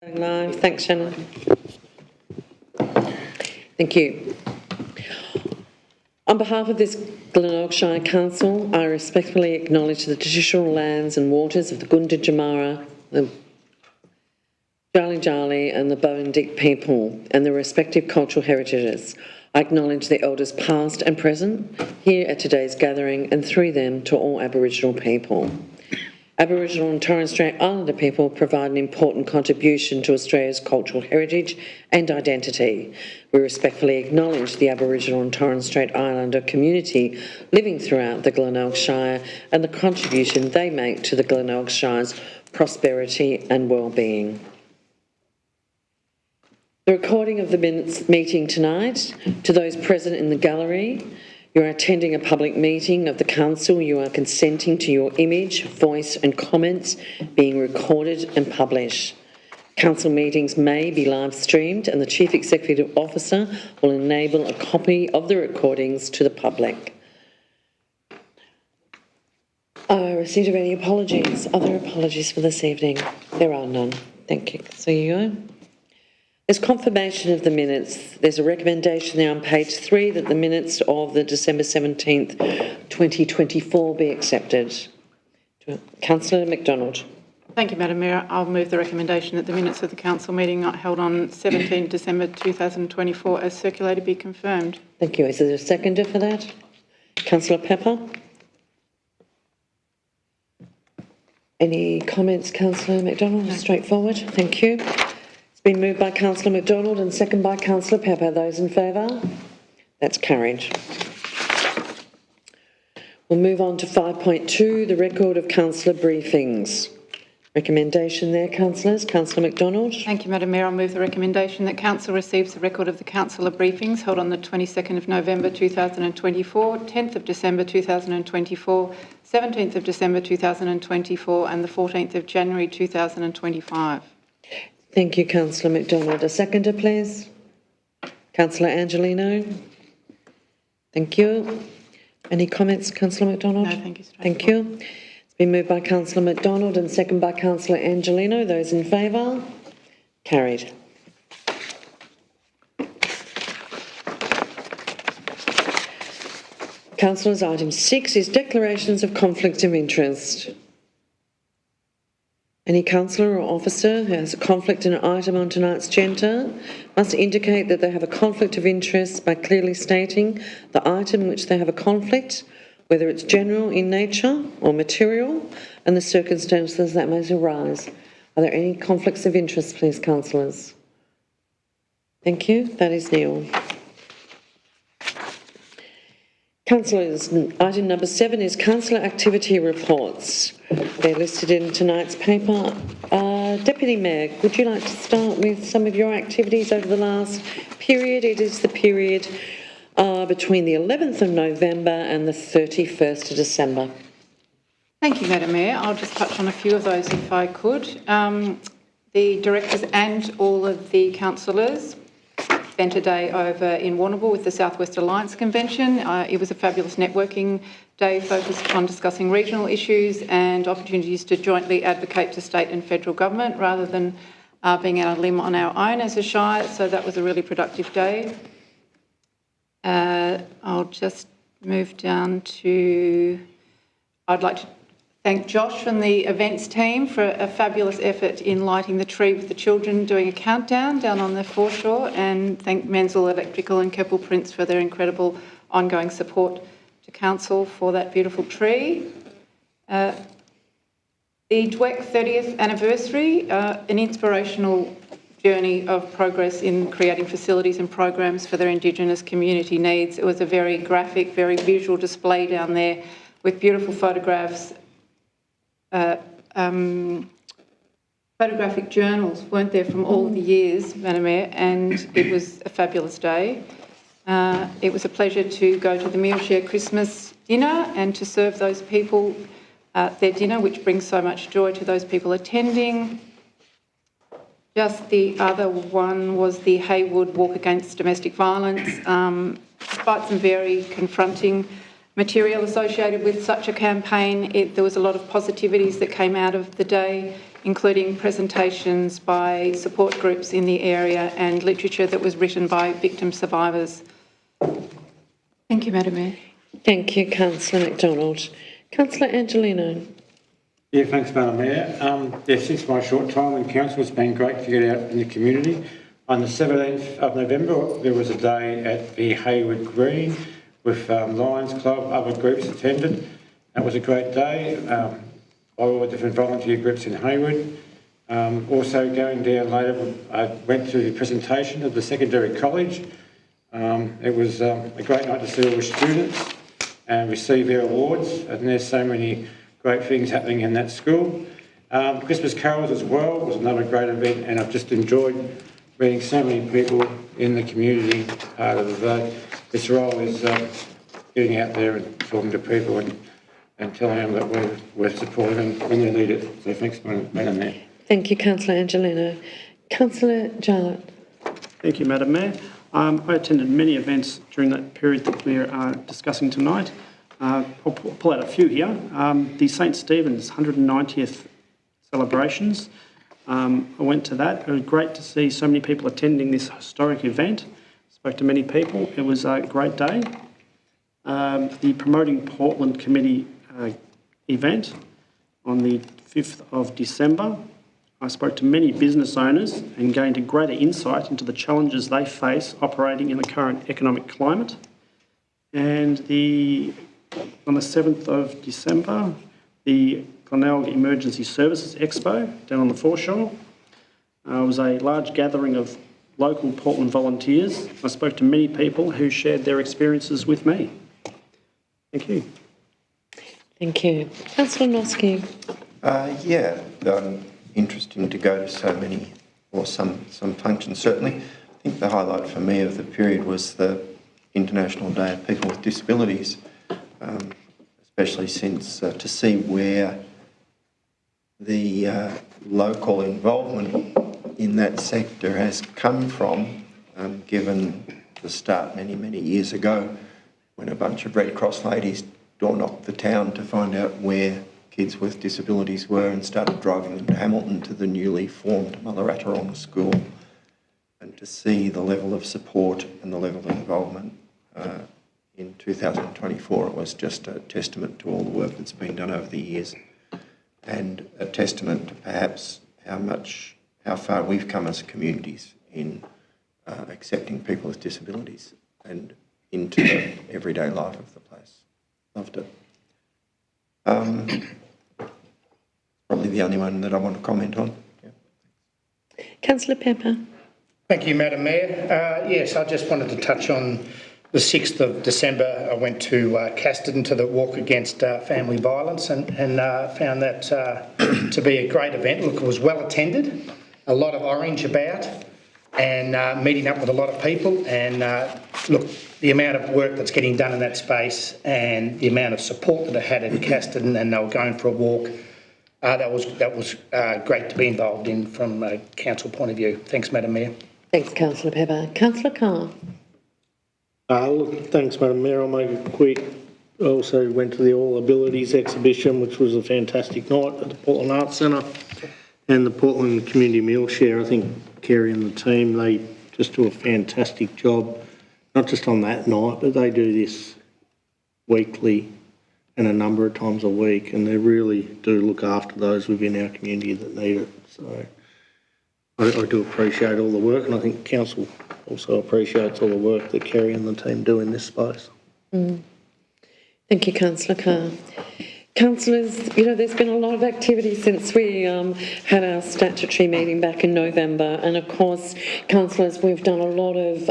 Live. Thanks, Shannon. Thank you. On behalf of this Glenelg Shire Council, I respectfully acknowledge the traditional lands and waters of the Gunditjmara, the Jarli and the Bowendik people and their respective cultural heritages. I acknowledge the elders past and present here at today's gathering and through them to all Aboriginal people. Aboriginal and Torres Strait Islander people provide an important contribution to Australia's cultural heritage and identity. We respectfully acknowledge the Aboriginal and Torres Strait Islander community living throughout the Glenelg Shire and the contribution they make to the Glenelg Shire's prosperity and well-being. The recording of the meeting tonight, to those present in the gallery, you are attending a public meeting of the Council. You are consenting to your image, voice and comments being recorded and published. Council meetings may be live streamed and the Chief Executive Officer will enable a copy of the recordings to the public. Receipt of any apologies? Other apologies for this evening? There are none. Thank you. So you go. As confirmation of the minutes, there's a recommendation there on page 3 that the minutes of the December 17th, 2024 be accepted. Councillor McDonald. Thank you, Madam Mayor. I'll move the recommendation that the minutes of the council meeting held on 17 December 2024 as circulated be confirmed. Thank you. Is there a seconder for that? Councillor Pepper. Any comments, Councillor McDonald? No. Straightforward. Thank you. It's been moved by Councillor McDonald and seconded by Councillor Pepper. Those in favour? That's carried. We'll move on to 5.2, the record of councillor briefings. Recommendation there, councillors. Councillor McDonald. Thank you, Madam Mayor. I'll move the recommendation that council receives the record of the councillor briefings held on the 22nd of November 2024, 10th of December 2024, 17th of December 2024 and the 14th of January 2025. Thank you, Councillor McDonald. A seconder, please. Councillor Angelino. Thank you. Any comments, Councillor McDonald? No, thank you. Thank you. It's been moved by Councillor McDonald and seconded by Councillor Angelino. Those in favour? Carried. Councillors, item 6 is declarations of conflict of interest. Any councillor or officer who has a conflict in an item on tonight's agenda must indicate that they have a conflict of interest by clearly stating the item in which they have a conflict, whether it's general in nature or material, and the circumstances that may arise. Are there any conflicts of interest, please, councillors? Thank you. That is nil. Councillors, item number 7 is councillor activity reports. They're listed in tonight's paper. Deputy Mayor, would you like to start with some of your activities over the last period? It is the period between the 11th of November and the 31st of December. Thank you, Madam Mayor. I'll just touch on a few of those if I could. The directors and all of the councillors spent a day over in Warrnambool with the South West Alliance Convention. It was a fabulous networking day focused on discussing regional issues and opportunities to jointly advocate to state and federal government rather than being out on a limb on our own as a shire. So that was a really productive day. I'll just move down to, I'd like to thank Josh from the events team for a fabulous effort in lighting the tree with the children doing a countdown down on the foreshore, and thank Menzel Electrical and Keppel Prince for their incredible ongoing support to council for that beautiful tree. The DWEC 30th anniversary, an inspirational journey of progress in creating facilities and programs for their Indigenous community needs. It was a very graphic, very visual display down there with beautiful photographs. Photographic journals weren't there from all of the years, Madam Mayor, and it was a fabulous day. It was a pleasure to go to the Meal Share Christmas dinner and to serve those people their dinner, which brings so much joy to those people attending. Just the other one was the Haywood Walk Against Domestic Violence. Despite some very confronting material associated with such a campaign, there was a lot of positivities that came out of the day. including presentations by support groups in the area and literature that was written by victim survivors. Thank you, Madam Mayor. Thank you, Councillor McDonald. Councillor Angelino. Yeah, thanks, Madam Mayor. Since my short time in council, it's been great to get out in the community. On the 17th of November, there was a day at the Hayward Green with Lions Club, other groups attended. That was a great day. All the different volunteer groups in Hayward. Also going down later, I went to the presentation of the secondary college. It was a great night to see all the students and receive their awards, and there's so many great things happening in that school. Christmas carols as well was another great event, and I've just enjoyed meeting so many people in the community. Part of this role is getting out there and talking to people and telling them that we're supporting them when they need it. So thanks, Madam Mayor. Thank you, Councillor Angelino. Councillor Jarlett. Thank you, Madam Mayor. I attended many events during that period that we're discussing tonight. I'll pull out a few here. The St Stephen's 190th celebrations. I went to that. It was great to see so many people attending this historic event. Spoke to many people. It was a great day. The Promoting Portland Committee event on the 5th of December. I spoke to many business owners and gained a greater insight into the challenges they face operating in the current economic climate. And on the 7th of December, the Glenelg Emergency Services Expo down on the foreshore. It was a large gathering of local Portland volunteers. I spoke to many people who shared their experiences with me. Thank you. Thank you. Councillor Noski. Interesting to go to so many, or some functions certainly. I think the highlight for me of the period was the International Day of People with Disabilities, especially since to see where the local involvement in that sector has come from, given the start many years ago when a bunch of Red Cross ladies door-knocked the town to find out where kids with disabilities were and started driving them to Hamilton to the newly formed Mullarattarong School, and to see the level of support and the level of involvement in 2024, it was just a testament to all the work that's been done over the years, and a testament to perhaps how far we've come as communities in accepting people with disabilities and into the everyday life of the place. Loved it. Probably the only one that I want to comment on. Yeah. Councillor Pepper. Thank you, Madam Mayor. Yes, I just wanted to touch on the 6th of December. I went to Casterton to the Walk Against Family Violence and found that to be a great event. Look, it was well attended, a lot of orange about, and meeting up with a lot of people. And look, the amount of work that's getting done in that space and the amount of support that I had in Casterton, and they were going for a walk, that was great to be involved in from a council point of view. Thanks, Madam Mayor. Thanks, Councillor Pepper. Councillor Carr. Look, thanks, Madam Mayor. I'll make it quick. I also went to the All Abilities exhibition, which was a fantastic night at the Portland Arts Centre, and the Portland Community Meal Share. I think Kerry and the team, they just do a fantastic job, not just on that night, but they do this weekly and a number of times a week, and they really do look after those within our community that need it. So I do appreciate all the work, and I think Council also appreciates all the work that Kerry and the team do in this space. Thank you, Councillor Carr. Councillors, there's been a lot of activity since we had our statutory meeting back in November, and of course, councillors, we've done a lot of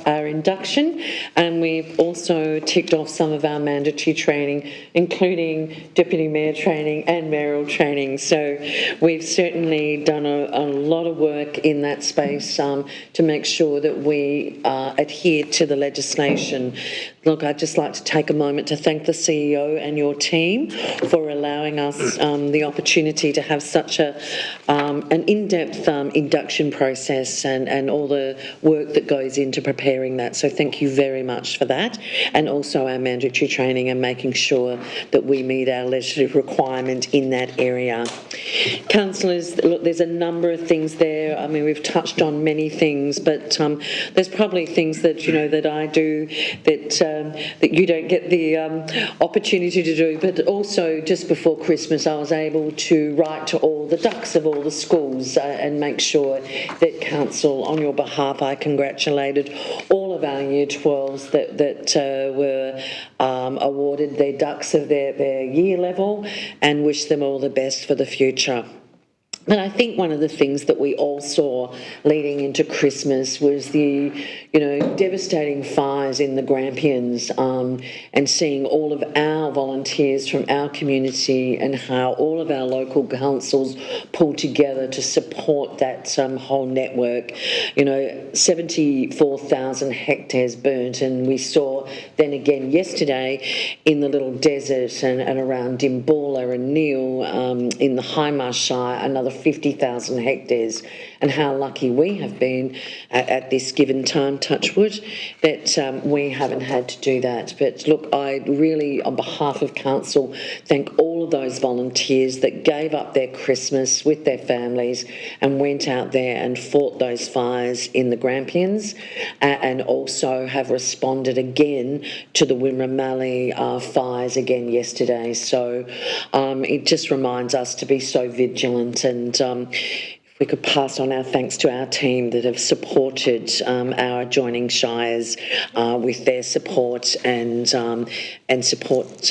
our induction, and we've also ticked off some of our mandatory training, including deputy mayor training and mayoral training. So we've certainly done a lot of work in that space to make sure that we adhere to the legislation. Look, I'd just like to take a moment to thank the CEO and your team for allowing us the opportunity to have such an in-depth induction process and all the work that goes into preparing that. So thank you very much for that, and also our mandatory training and making sure that we meet our legislative requirement in that area. Councillors, look, there's a number of things there. I mean, we've touched on many things, but there's probably things that, you know, that I do that you don't get the opportunity to do. But also, just before Christmas, I was able to write to all the ducks of all the schools and make sure that council, on your behalf, I congratulated all of our Year 12s that were awarded their ducks of their year level, and wish them all the best for the future. But I think one of the things that we all saw leading into Christmas was the, you know, devastating fires in the Grampians, and seeing all of our volunteers from our community and how all of our local councils pulled together to support that whole network. You know, 74,000 hectares burnt, and we saw then again yesterday in the Little Desert and around Dimboola and Neil in the Highmarsh Shire, another 50,000 hectares, and how lucky we have been at this given time, touch wood, that we haven't had to do that. But look, I really, on behalf of council, thank all of those volunteers that gave up their Christmas with their families and went out there and fought those fires in the Grampians, and also have responded again to the Wimmera fires again yesterday. So it just reminds us to be so vigilant, and if we could pass on our thanks to our team that have supported our adjoining shires with their support and support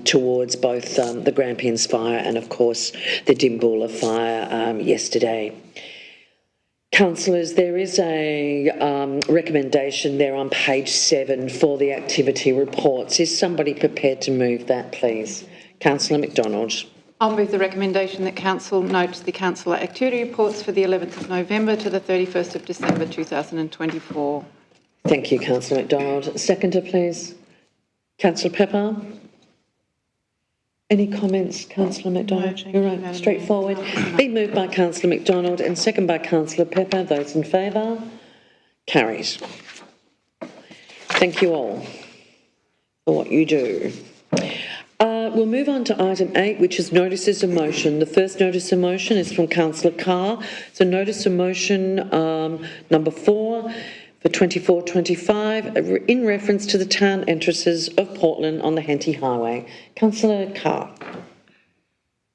towards both the Grampians fire and, of course, the Dimboola fire yesterday. Councillors, there is a recommendation there on page 7 for the activity reports. Is somebody prepared to move that, please? Councillor McDonald. I'll move the recommendation that council notes the councillor activity reports for the 11th of November to the 31st of December 2024. Thank you, Councillor McDonald. Seconder, please. Councillor Pepper. Any comments, Councillor McDonald? No, you're right, straightforward. Been moved by Councillor McDonald and second by Councillor Pepper. Those in favour? Carries. Thank you all for what you do. We'll move on to item 8, which is notices of motion. The first notice of motion is from Councillor Carr. So notice of motion number 4 for 24-25 in reference to the town entrances of Portland on the Henty Highway. Councillor Carr.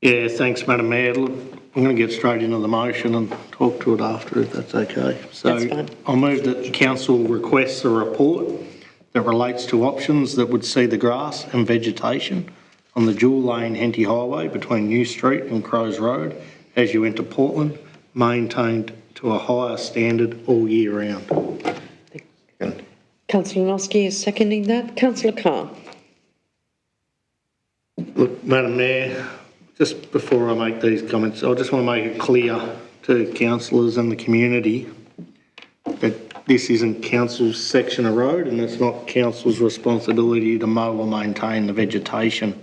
Yeah, thanks, Madam Mayor. Look, I'm going to get straight into the motion and talk to it after, if that's okay. So that's fine. I'll move that the council requests a report that relates to options that would see the grass and vegetation on the dual lane Henty Highway between New Street and Crows Road as you enter Portland, maintained to a higher standard all year round. Councillor Noski is seconding that. Councillor Carr. Look, Madam Mayor, just before I make these comments, I just want to make it clear to councillors and the community that this isn't council's section of road, and it's not council's responsibility to mow or maintain the vegetation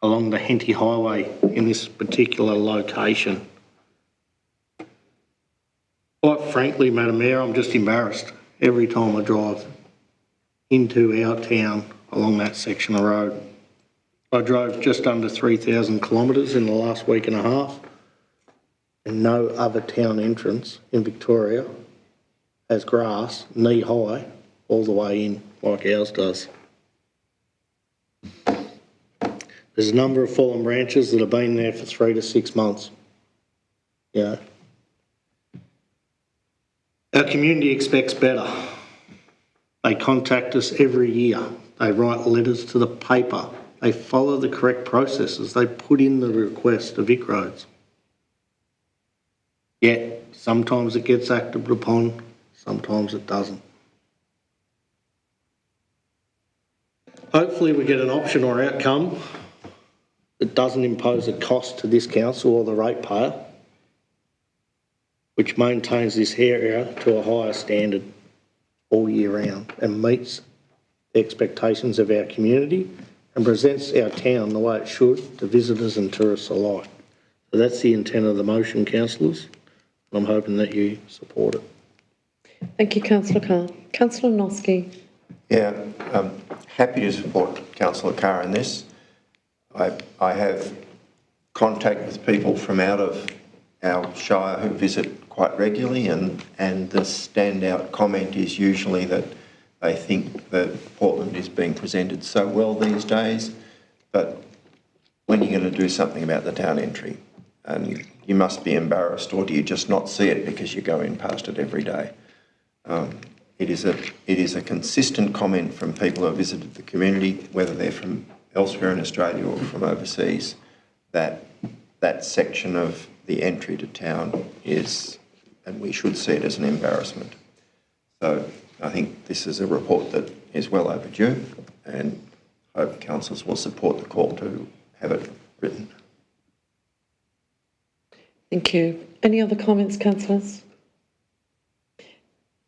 along the Henty Highway in this particular location. Quite frankly, Madam Mayor, I'm just embarrassed every time I drive into our town along that section of road. I drove just under 3,000 kilometres in the last week and a half, and no other town entrance in Victoria has grass knee high all the way in like ours does. There's a number of fallen branches that have been there for 3 to 6 months. You know. Our community expects better. They contact us every year. They write letters to the paper. They follow the correct processes. They put in the request to Vic Roads. Yet, sometimes it gets acted upon, sometimes it doesn't. Hopefully we get an option or outcome that doesn't impose a cost to this council or the ratepayer, which maintains this area to a higher standard all year round and meets the expectations of our community and presents our town the way it should to visitors and tourists alike. So that's the intent of the motion, councillors. I'm hoping that you support it. Thank you, Councillor Carr. Councillor Noski. Yeah, happy to support Councillor Carr in this. I have contact with people from out of our shire who visit quite regularly, and the standout comment is usually that they think that Portland is being presented so well these days, but when are you going to do something about the town entry? And you must be embarrassed, or do you just not see it because you go in past it every day? It is a consistent comment from people who have visited the community, whether they're from elsewhere in Australia or from overseas, that section of the entry to town is, and we should see it as an embarrassment. So I think this is a report that is well overdue, and hope councillors will support the call to have it written. Thank you. Any other comments, councillors?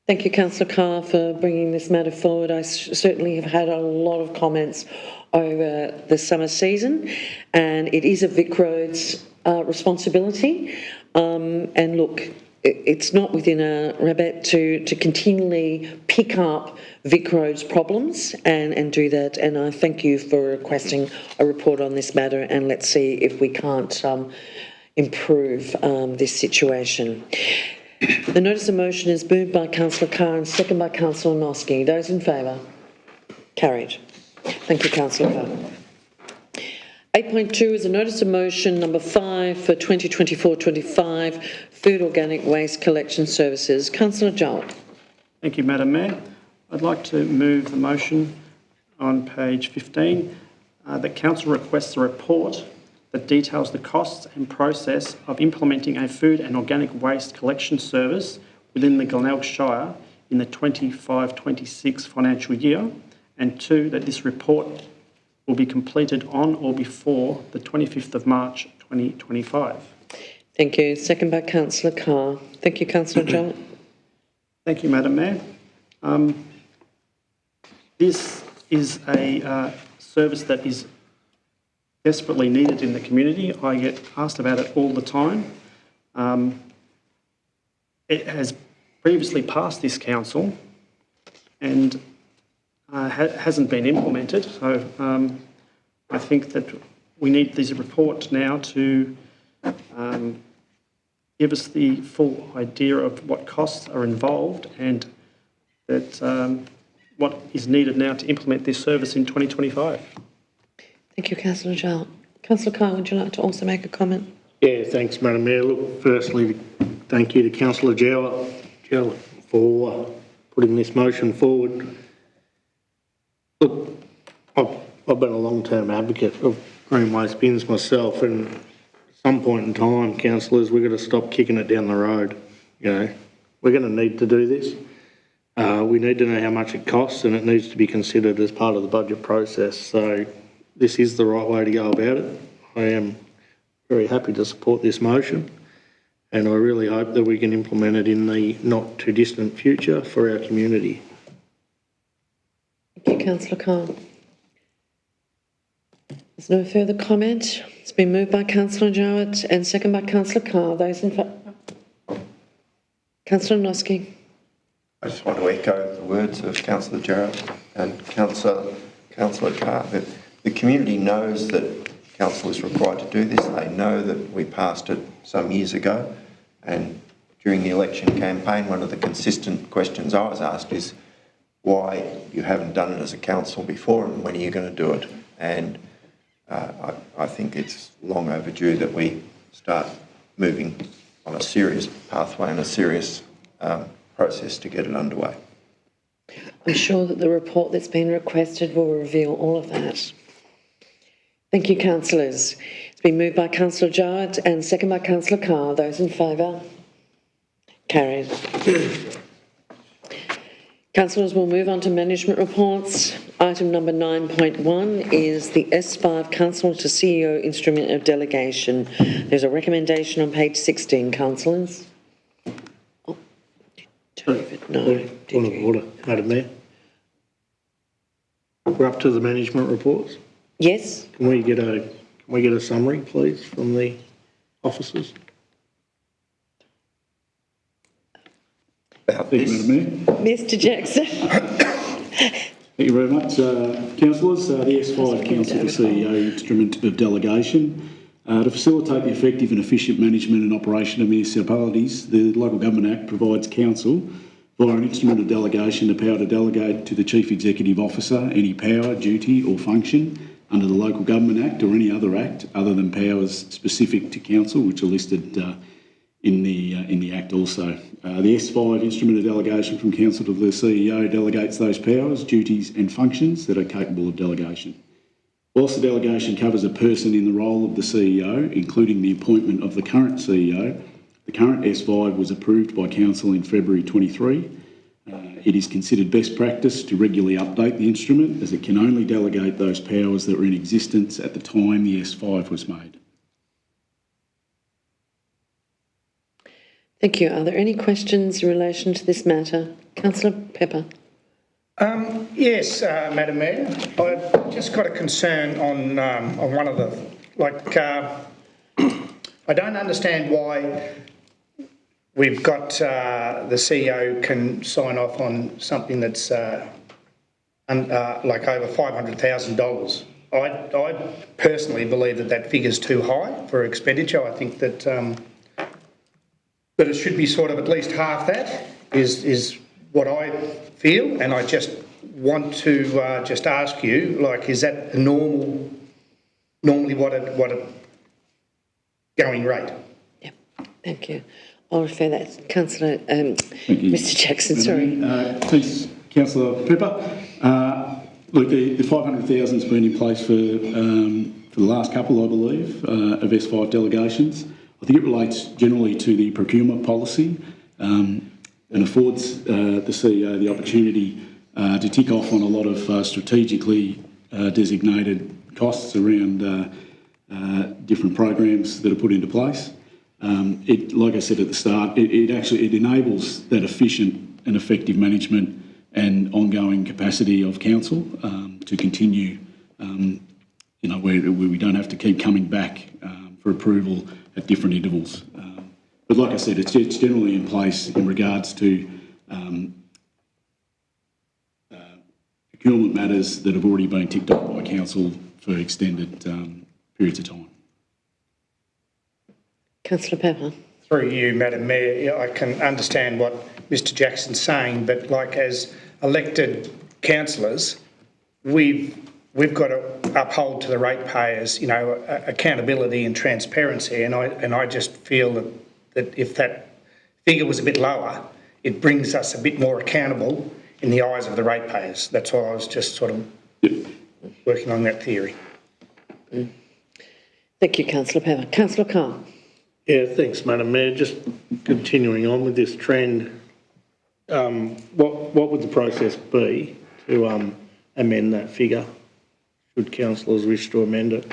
Thank you, Councillor Carr, for bringing this matter forward. I certainly have had a lot of comments over the summer season, and it is a Vic Roads responsibility. And look, it's not within our remit to continually pick up Vic Roads problems and do that. And I thank you for requesting a report on this matter, and let's see if we can't improve this situation. The notice of motion is moved by Councillor Carr and seconded by Councillor Noski. Those in favour? Carried. Thank you, Councillor Carr. 8.2 is a notice of motion number 5 for 2024-25 food organic waste collection services. Councillor Jowett. Thank you, Madam Mayor. I'd like to move the motion on page 15 that Council requests a report that details the costs and process of implementing a food and organic waste collection service within the Glenelg Shire in the 25-26 financial year, and 2, that this report will be completed on or before the 25th of March 2025. Thank you. Second by Councillor Carr. Thank you, Councillor Jowett. Thank you, Madam Mayor. This is a service that is desperately needed in the community. I get asked about it all the time. It has previously passed this council and hasn't been implemented. So I think that we need this report now to give us the full idea of what costs are involved and that what is needed now to implement this service in 2025. Thank you, Councillor Jowett. Councillor Carr, would you like to also make a comment? Yeah, thanks, Madam Mayor. Look, firstly, thank you to Councillor Jowett for putting this motion forward. Look, I've been a long-term advocate of green waste bins myself, and at some point in time, councillors, we've got to stop kicking it down the road. You know, we're going to need to do this. We need to know how much it costs, and it needs to be considered as part of the budget process. So this is the right way to go about it. I am very happy to support this motion, and I really hope that we can implement it in the not too distant future for our community. Thank you, Councillor Carr. There's no further comment. It's been moved by Councillor Jowett and seconded by Councillor Carr. Those in favour? Councillor Noski. I just want to echo the words of Councillor Jarrett and Councillor Carr, that the community knows that council is required to do this. They know that we passed it some years ago, and during the election campaign, one of the consistent questions I was asked is why you haven't done it as a council before and when are you going to do it? And I think it's long overdue that we start moving on a serious pathway and a serious process to get it underway. I'm sure that the report that's been requested will reveal all of that. Thank you, councillors. It's been moved by Councillor Jowett and seconded by Councillor Carr. Those in favour? Carried. Councillors, will move on to management reports. Item number 9.1 is the S5 Council to CEO Instrument of Delegation. There's a recommendation on page 16, councillors. Oh, no. Point of order, Madam Mayor. We're up to the management reports. Yes? Can we get a summary, please, from the officers? About Thank this. you, Madam Mayor. Mr Jackson? Thank you very much. Councillors, the S5 Council for CEO Instrument of Delegation. To facilitate the effective and efficient management and operation of municipalities, the Local Government Act provides Council via an instrument of delegation the power to delegate to the Chief Executive Officer any power, duty or function under the Local Government Act or any other act other than powers specific to Council, which are listed in the Act also. The S5 instrument of delegation from Council to the CEO delegates those powers, duties and functions that are capable of delegation. Whilst the delegation covers a person in the role of the CEO, including the appointment of the current CEO, the current S5 was approved by Council in February 23. It is considered best practice to regularly update the instrument, as it can only delegate those powers that were in existence at the time the S5 was made. Thank you. Are there any questions in relation to this matter? Councillor Pepper. Yes, Madam Mayor. I've just got a concern on one of the, I don't understand why we've got the CEO can sign off on something that's like over $500,000. I personally believe that figure's too high for expenditure. I think that it should be sort of at least half that is what I feel, and I just want to just ask you, like, is that normally what a going rate? Yep. Thank you. I'll refer that. Councillor, Thank you, Mr Jackson, sorry. Thanks, Councillor Pepper. Look, the 500,000's been in place for the last couple, I believe, of S5 delegations. I think it relates generally to the procurement policy and affords the CEO the opportunity to tick off on a lot of strategically designated costs around different programs that are put into place. Like I said at the start, it enables that efficient and effective management and ongoing capacity of council to continue, where we don't have to keep coming back for approval at different intervals. But like I said, it's generally in place in regards to procurement matters that have already been ticked off by council for extended periods of time. Councillor Pepper. Through you, Madam Mayor, I can understand what Mr Jackson's saying, but like as elected councillors, we've got to uphold to the ratepayers, accountability and transparency, and I just feel that if that figure was a bit lower, it brings us a bit more accountable in the eyes of the ratepayers. That's why I was just sort of working on that theory. Thank you, Councillor Pepper. Councillor Carr. Yeah, thanks, Madam Mayor. Just continuing on with this trend, what would the process be to amend that figure, should councillors wish to amend it?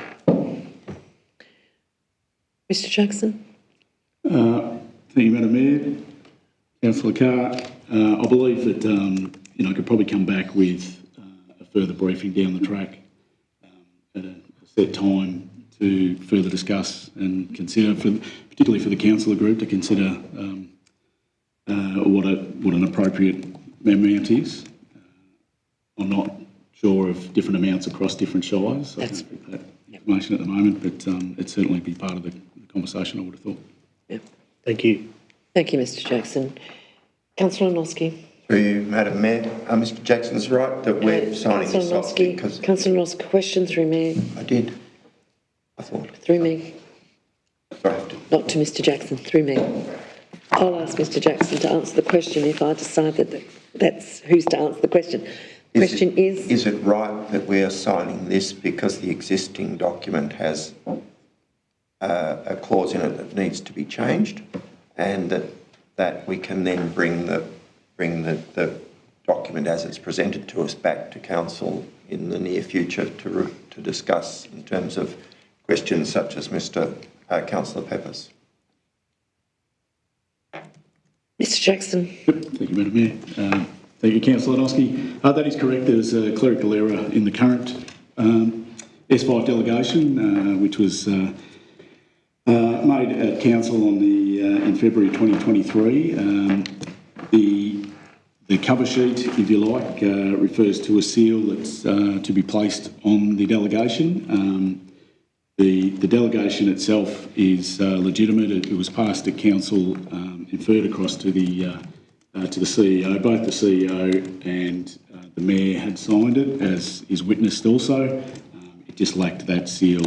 Mr Jackson. Thank you, Madam Mayor. Councillor Carr, I believe that I could probably come back with a further briefing down the track at a set time to further discuss and consider, particularly for the councillor group, to consider what an appropriate amount is. I'm not sure of different amounts across different shires. I don't have that information at the moment, but it'd certainly be part of the conversation, I would have thought. Yeah. Thank you. Thank you, Mr Jackson. Councillor Noski. Through you, Madam Mayor. Mr Jackson's right that we're signing this off because... Councillor Noski, question through me. I did. I thought. Through me. Sorry. Not to Mr Jackson, through me. I'll ask Mr Jackson to answer the question if I decide that that's who's to answer the question. The question is... Is it right that we are signing this because the existing document has a clause in it that needs to be changed, and that we can then bring the document as it's presented to us back to council in the near future to discuss in terms of questions such as Councillor Pepper's? Mr Jackson. Thank you, Madam Mayor. Thank you, Councillor Noski. That is correct. There's a clerical error in the current S5 delegation, which was made at council on in February 2023. The cover sheet, if you like, refers to a seal that's to be placed on the delegation. The delegation itself is legitimate. It was passed at council, inferred across to the CEO. Both the CEO and the mayor had signed it, as is witnessed also. It just lacked that seal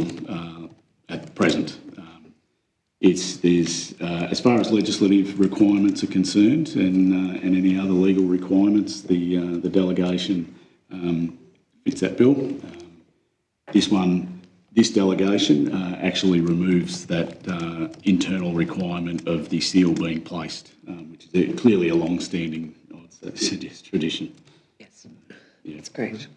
at present. As far as legislative requirements are concerned and any other legal requirements, the delegation fits that bill. This delegation actually removes that internal requirement of the seal being placed, which is clearly a long-standing, I would suggest, tradition. Yes, that's great.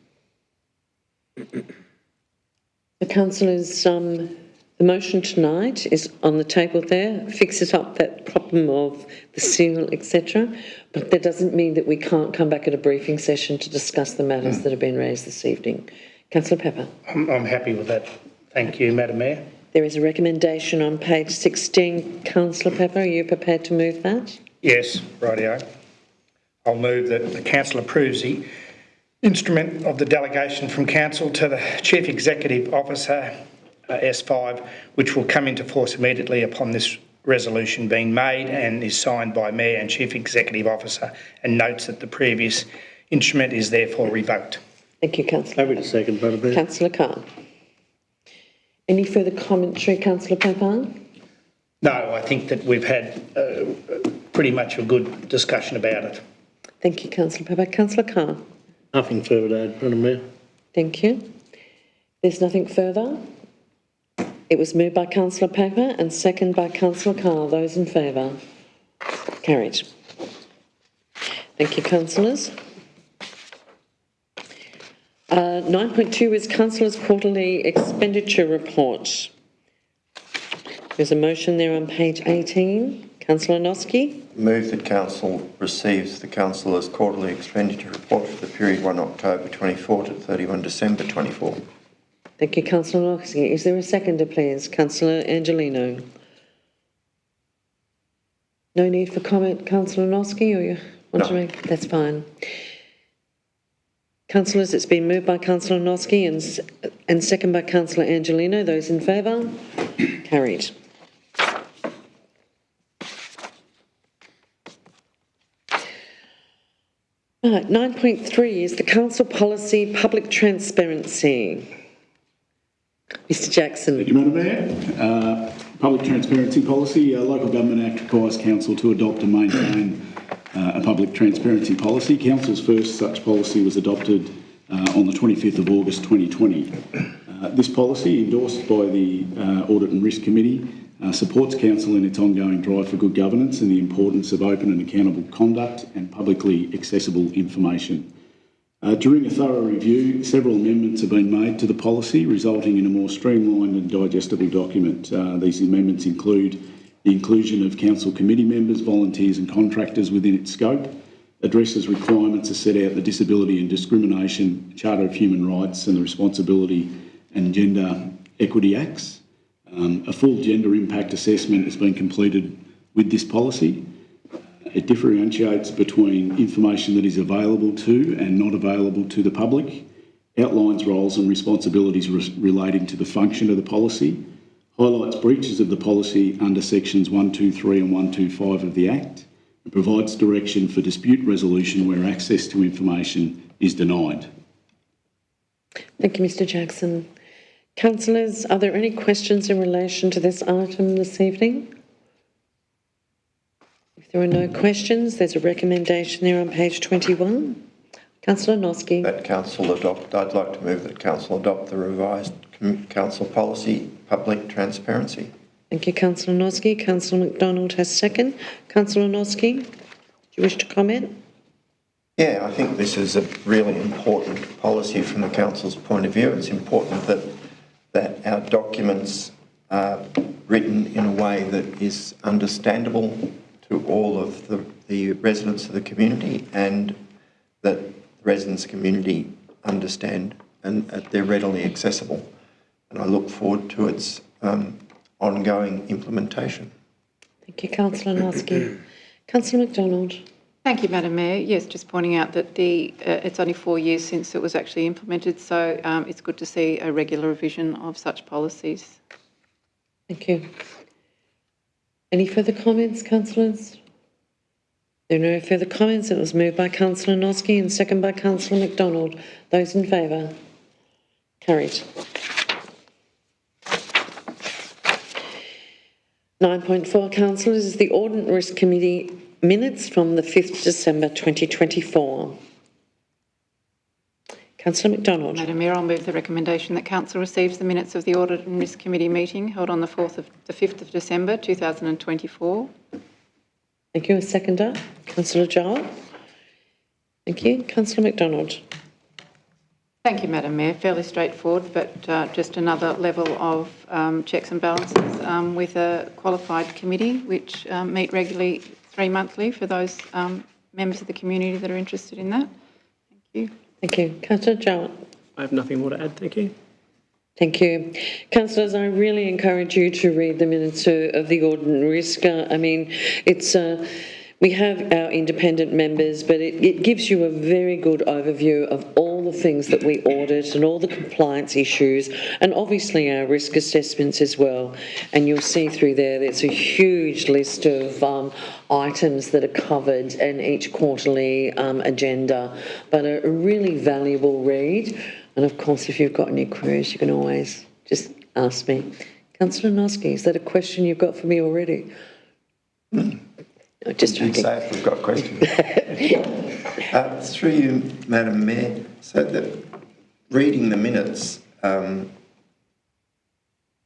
The councillors, the motion tonight is on the table there, fixes up that problem of the seal, etc. But that doesn't mean that we can't come back at a briefing session to discuss the matters that have been raised this evening. Councillor Pepper. I'm happy with that. Thank you, Madam Mayor. There is a recommendation on page 16. Councillor Pepper, are you prepared to move that? Yes, rightio. I'll move that the council approves the instrument of the delegation from council to the Chief Executive Officer, S5, which will come into force immediately upon this resolution being made and is signed by Mayor and Chief Executive Officer, and notes that the previous instrument is therefore revoked. Thank you, Councillor. Happy to second, Madam Mayor. Councillor Carr. Any further commentary, Councillor Pepper? No, I think that we've had pretty much a good discussion about it. Thank you, Councillor Pepper. Councillor Carr. Nothing further to add, Madam Mayor. Thank you. There's nothing further. It was moved by Councillor Pepper and seconded by Councillor Carr. Those in favour? Carried. Thank you, councillors. 9.2 is Councillors' Quarterly Expenditure Report. There's a motion there on page 18. Councillor Noski. Move that council receives the councillors' quarterly expenditure report for the period 1 October 24 to 31 December 24. Thank you, Councillor Noski. Is there a seconder, please? Councillor Angelino. No need for comment, Councillor Noski, or you want to make? That's fine. Councillors, it's been moved by Councillor Noski and seconded by Councillor Angelino. Those in favour? Carried. Right, 9.3 is the Council Policy Public Transparency. Mr Jackson. Thank you, Madam Mayor. Public Transparency Policy. Local Government Act requires Council to adopt and maintain a public transparency policy. Council's first such policy was adopted on the 25th of August 2020. This policy, endorsed by the Audit and Risk Committee, supports Council in its ongoing drive for good governance and the importance of open and accountable conduct and publicly accessible information. During a thorough review, several amendments have been made to the policy, resulting in a more streamlined and digestible document. These amendments include the inclusion of Council committee members, volunteers and contractors within its scope, addresses requirements to set out the Disability and Discrimination Charter of Human Rights and the Responsibility and Gender Equity Acts. A full gender impact assessment has been completed with this policy. It differentiates between information that is available to and not available to the public, outlines roles and responsibilities relating to the function of the policy, highlights breaches of the policy under sections 123 and 125 of the Act, and provides direction for dispute resolution where access to information is denied. Thank you, Mr Jackson. Councillors, are there any questions in relation to this item this evening? If there are no questions, there's a recommendation there on page 21. Councillor Noski. That council adopt. I'd like to move that council adopt the revised council policy, public transparency. Thank you, Councillor Noski. Councillor McDonald has second. Councillor Noski, do you wish to comment? Yeah, I think this is a really important policy from the council's point of view. It's important that our documents are written in a way that is understandable to all of the residents of the community, and that the residents' community understand and they're readily accessible. and I look forward to its ongoing implementation. Thank you, Councillor Noski. Councillor McDonald. Thank you, Madam Mayor. Yes, just pointing out that it's only 4 years since it was actually implemented, so it's good to see a regular revision of such policies. Thank you. Any further comments, councillors? There are no further comments. It was moved by Councillor Noski and second by Councillor McDonald. Those in favour? Carried. 9.4, councillors, is the Audit and Risk Committee minutes from the 5th December 2024. Councillor McDonald. Madam Mayor, I'll move the recommendation that Council receives the minutes of the Audit and Risk Committee meeting held on the 5th of December 2024. Thank you. A seconder. Councillor Jowett. Thank you. Councillor McDonald. Thank you, Madam Mayor. Fairly straightforward, but just another level of checks and balances with a qualified committee which meet regularly 3 monthly for those members of the community that are interested in that. Thank you. Thank you. Councillor Jowett. I have nothing more to add, thank you. Thank you. Councillors, I really encourage you to read the minutes of the Audit and Risk. I mean, it's we have our independent members, but it gives you a very good overview of all the things that we audit and all the compliance issues, and obviously our risk assessments as well. And you'll see through there's a huge list of items that are covered in each quarterly agenda, but a really valuable read. And of course, if you've got any queries, you can always just ask me. Councillor Noski, is that a question you've got for me already? No, just You joking. say if we've got questions. Through you, Madam Mayor, so that reading the minutes,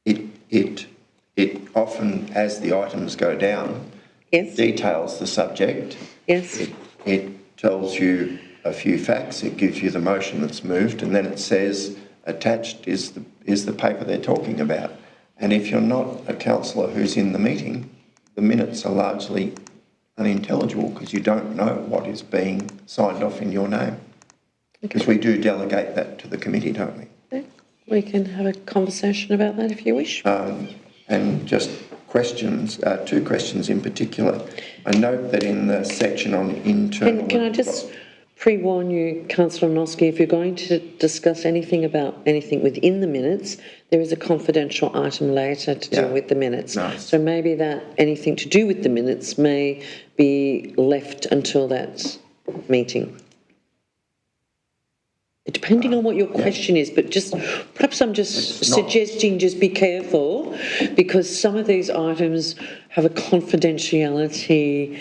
it often, as the items go down, Yes. details the subject. Yes. It tells you a few facts, it gives you the motion that's moved, and then it says attached is the paper they're talking about. And if you're not a councillor who's in the meeting, the minutes are largely unintelligible because you don't know what is being signed off in your name. Because we do delegate that to the committee, don't we? We can have a conversation about that if you wish. And just questions, 2 questions in particular. I note that in the section on internal... Can I just pre-warn you, Councillor Noski, if you're going to discuss anything about anything within the minutes, there is a confidential item later to deal with the minutes. Nice. So maybe that anything to do with the minutes may be left until that meeting. Depending on what your question is, but just perhaps I'm just suggesting just be careful because some of these items have a confidentiality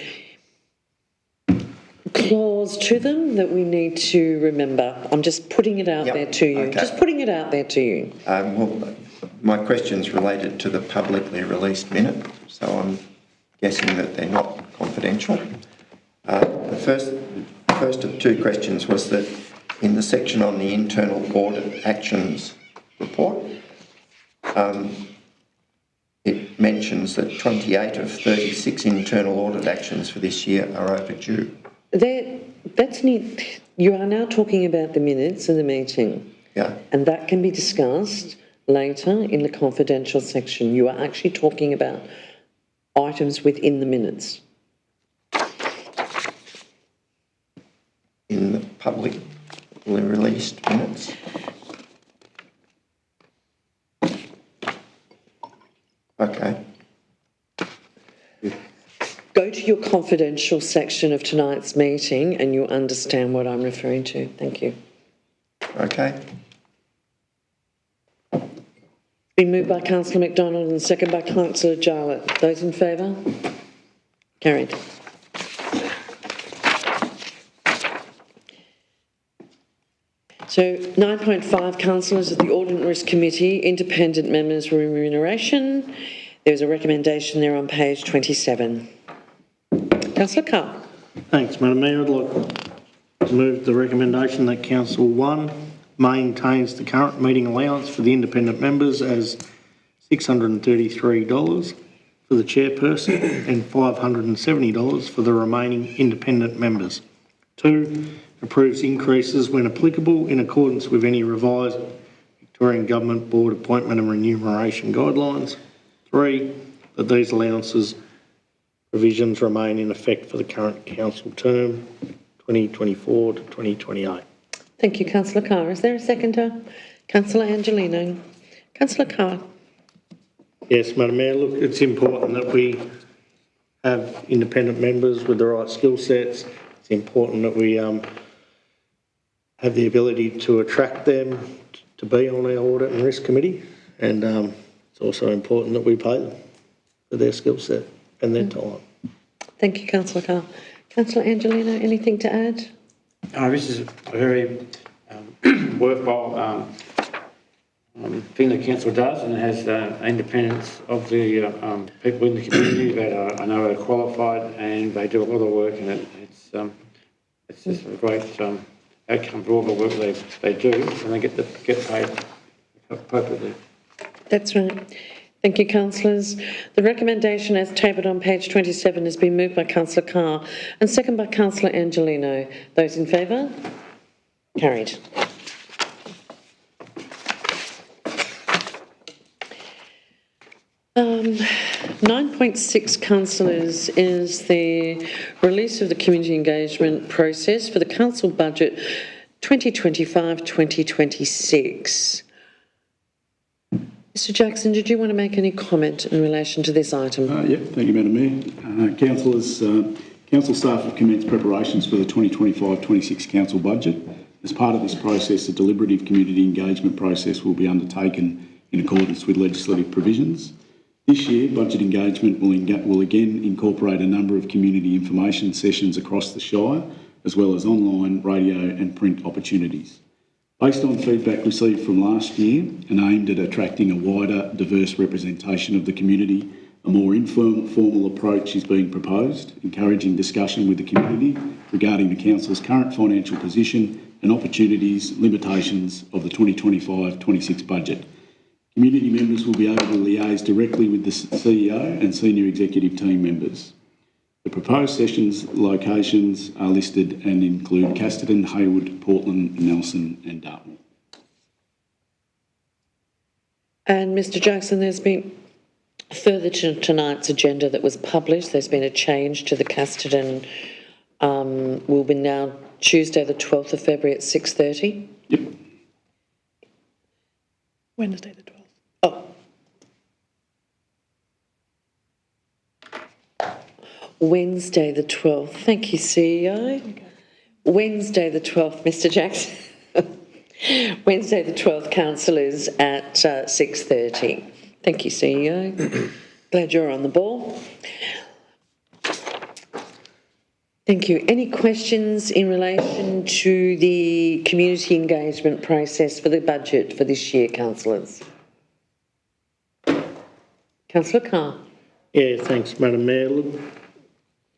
clause to them that we need to remember. I'm just putting it out there to you. Okay. Just putting it out there to you. Well, my question's related to the publicly released minute, so I'm guessing that they're not confidential. The first of 2 questions was that in the section on the internal audit actions report, it mentions that 28 of 36 internal audit actions for this year are overdue. That's neat. You are now talking about the minutes of the meeting. Yeah. And that can be discussed later in the confidential section. You are actually talking about items within the minutes. In the publicly released minutes. Okay. Go to your confidential section of tonight's meeting and you'll understand what I'm referring to. Thank you. Okay. Been moved by Councillor McDonald and second by Councillor Jowett. Those in favour? Carried. So 9.5, councillors of the Audit and Risk Committee, independent members' remuneration. There's a recommendation there on page 27. Councillor Carr. Thanks, Madam Mayor. I'd like to move the recommendation that Council 1 maintains the current meeting allowance for the independent members as $633 for the chairperson and $570 for the remaining independent members. 2, approves increases when applicable in accordance with any revised Victorian Government Board appointment and remuneration guidelines. 3, that these allowances provisions remain in effect for the current council term, 2024 to 2028. Thank you, Councillor Carr. Is there a seconder? Councillor Angelino. Councillor Carr. Yes, Madam Mayor, look, it's important that we have independent members with the right skill sets. It's important that we have the ability to attract them to be on our Audit and Risk Committee, and it's also important that we pay them for their skill set and their time. Thank you, Councillor Carr. Councillor Angelino, anything to add? This is a very worthwhile thing the council does, and it has independence of the people in the community that I know are qualified, and they do a lot of work, and it's just a great outcome for all the work they do, and they get paid appropriately. That's right. Thank you, councillors. The recommendation as tabled on page 27 has been moved by Councillor Carr and seconded by Councillor Angelino. Those in favour? Carried. Um, 9.6, councillors, is the release of the community engagement process for the council budget 2025-2026. Mr Jackson, did you want to make any comment in relation to this item? Thank you, Madam Mayor. Councillors, council staff have commenced preparations for the 2025-26 council budget. As part of this process, a deliberative community engagement process will be undertaken in accordance with legislative provisions. This year, budget engagement will again incorporate a number of community information sessions across the Shire, as well as online, radio and print opportunities. Based on feedback received from last year and aimed at attracting a wider, diverse representation of the community, a more informal approach is being proposed, encouraging discussion with the community regarding the council's current financial position and opportunities, limitations of the 2025-26 budget. Community members will be able to liaise directly with the CEO and senior executive team members. The proposed sessions locations are listed and include Casterton, Hayward, Portland, Nelson and Dartmoor. And Mr Jackson, there's been further to tonight's agenda that was published. There's been a change to the Casterton. Will be now Tuesday the 12th of February at 6:30. Yep. Wednesday the 12th. Oh. Wednesday the 12th. Thank you, CEO. Okay. Wednesday the 12th, Mr Jackson. Wednesday the 12th, councillors, at 6:30. Thank you, CEO. Glad you're on the ball. Thank you. Any questions in relation to the community engagement process for the budget for this year, councillors? Councillor Carr. Yeah, thanks, Madam Mayor. Look,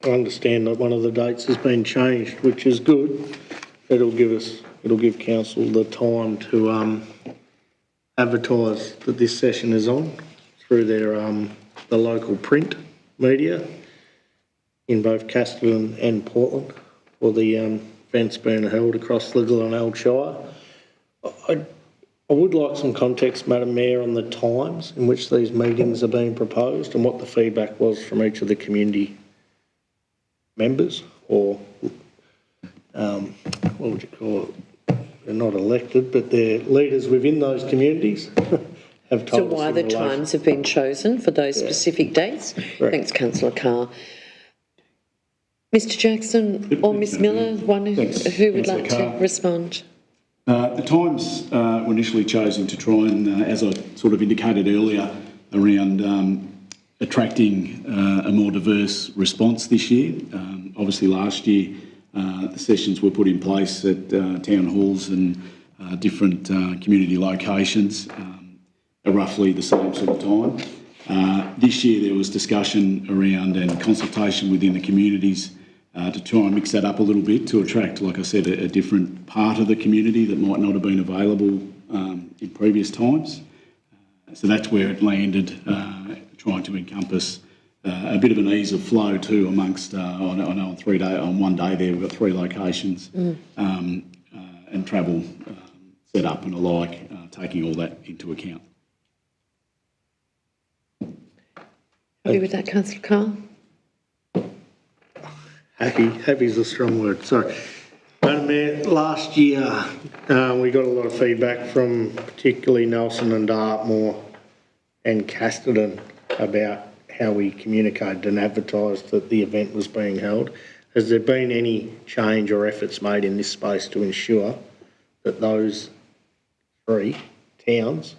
I understand that one of the dates has been changed, which is good. It'll give council the time to advertise that this session is on through their the local print media in both Casterton and Portland for the events being held across the Glenelg Shire. I would like some context, Madam Mayor, on the times in which these meetings are being proposed and what the feedback was from each of the community members, or what would you call it? They're not elected, but they're leaders within those communities. Have told so why the times have been chosen for those specific dates? Right. Thanks, Councillor Carr. Mr Jackson or Ms Miller, who would like to respond? The times were initially chosen to try and, as I sort of indicated earlier, around attracting a more diverse response this year. Obviously last year the sessions were put in place at town halls and different community locations at roughly the same sort of time. This year there was discussion around and consultation within the communities to try and mix that up a little bit to attract, like I said, a different part of the community that might not have been available in previous times. So that's where it landed, trying to encompass a bit of an ease of flow too amongst, I know on one day there we've got 3 locations and travel set up and alike, taking all that into account. Happy with that, Councillor Carr? Happy is a strong word, sorry. Madam Mayor, last year we got a lot of feedback from particularly Nelson and Dartmoor and Casterton about how we communicated and advertised that the event was being held. Has there been any change or efforts made in this space to ensure that those three towns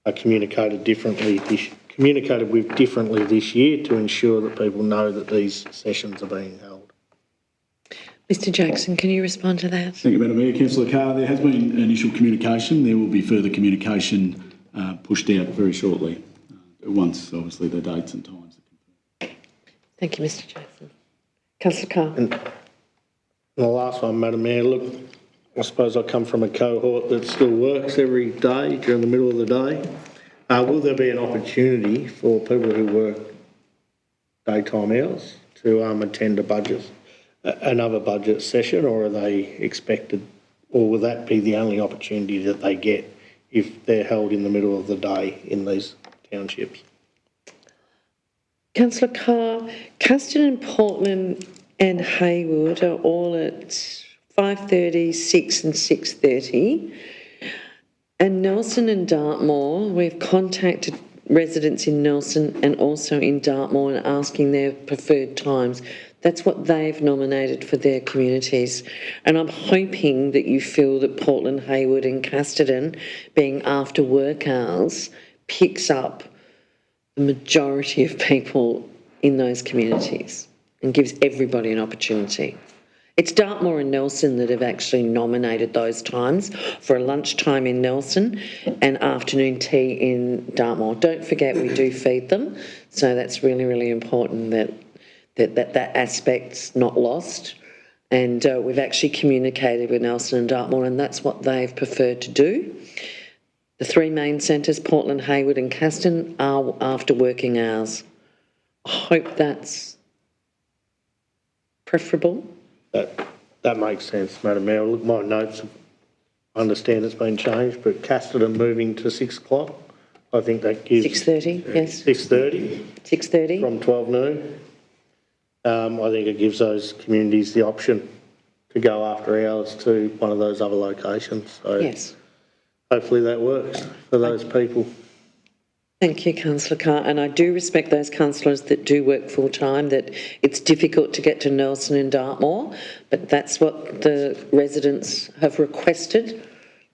are communicated with differently this year to ensure that people know that these sessions are being held? Mr Jackson, can you respond to that? Thank you, Madam Mayor. Councillor Carr, there has been initial communication. There will be further communication pushed out very shortly, once obviously the dates and times are confirmed. Thank you, Mr Jackson. Councillor Carr. And the last one, Madam Mayor, look, I suppose I come from a cohort that still works every day during the middle of the day. Will there be an opportunity for people who work daytime hours to attend another budget session, or are they expected, or will that be the only opportunity that they get if they're held in the middle of the day in these townships? Councillor Carr, Casterton, Portland and Haywood are all at 5:30, 6 and 6:30. And Nelson and Dartmoor, we've contacted residents in Nelson and also in Dartmoor and asking their preferred times. That's what they've nominated for their communities. And I'm hoping that you feel that Portland, Haywood and Casterton, being after work hours, picks up the majority of people in those communities and gives everybody an opportunity. It's Dartmoor and Nelson that have actually nominated those times for a lunchtime in Nelson and afternoon tea in Dartmoor. Don't forget we do feed them, so that's really, really important that aspect's not lost. And we've actually communicated with Nelson and Dartmoor, and that's what they've preferred to do. The three main centres, Portland, Haywood and Casterton, are after working hours. I hope that's preferable. That makes sense, Madam Mayor. Look, my notes, I understand it's been changed, but Casterton moving to 6 o'clock, I think that gives... 6:30, yes. 6:30? 6:30. From 12 noon. I think it gives those communities the option to go after hours to one of those other locations. So Yes. hopefully that works for those people. Thank you, Councillor Carr. And I do respect those councillors that do work full-time, that it's difficult to get to Nelson and Dartmoor, but that's what the residents have requested.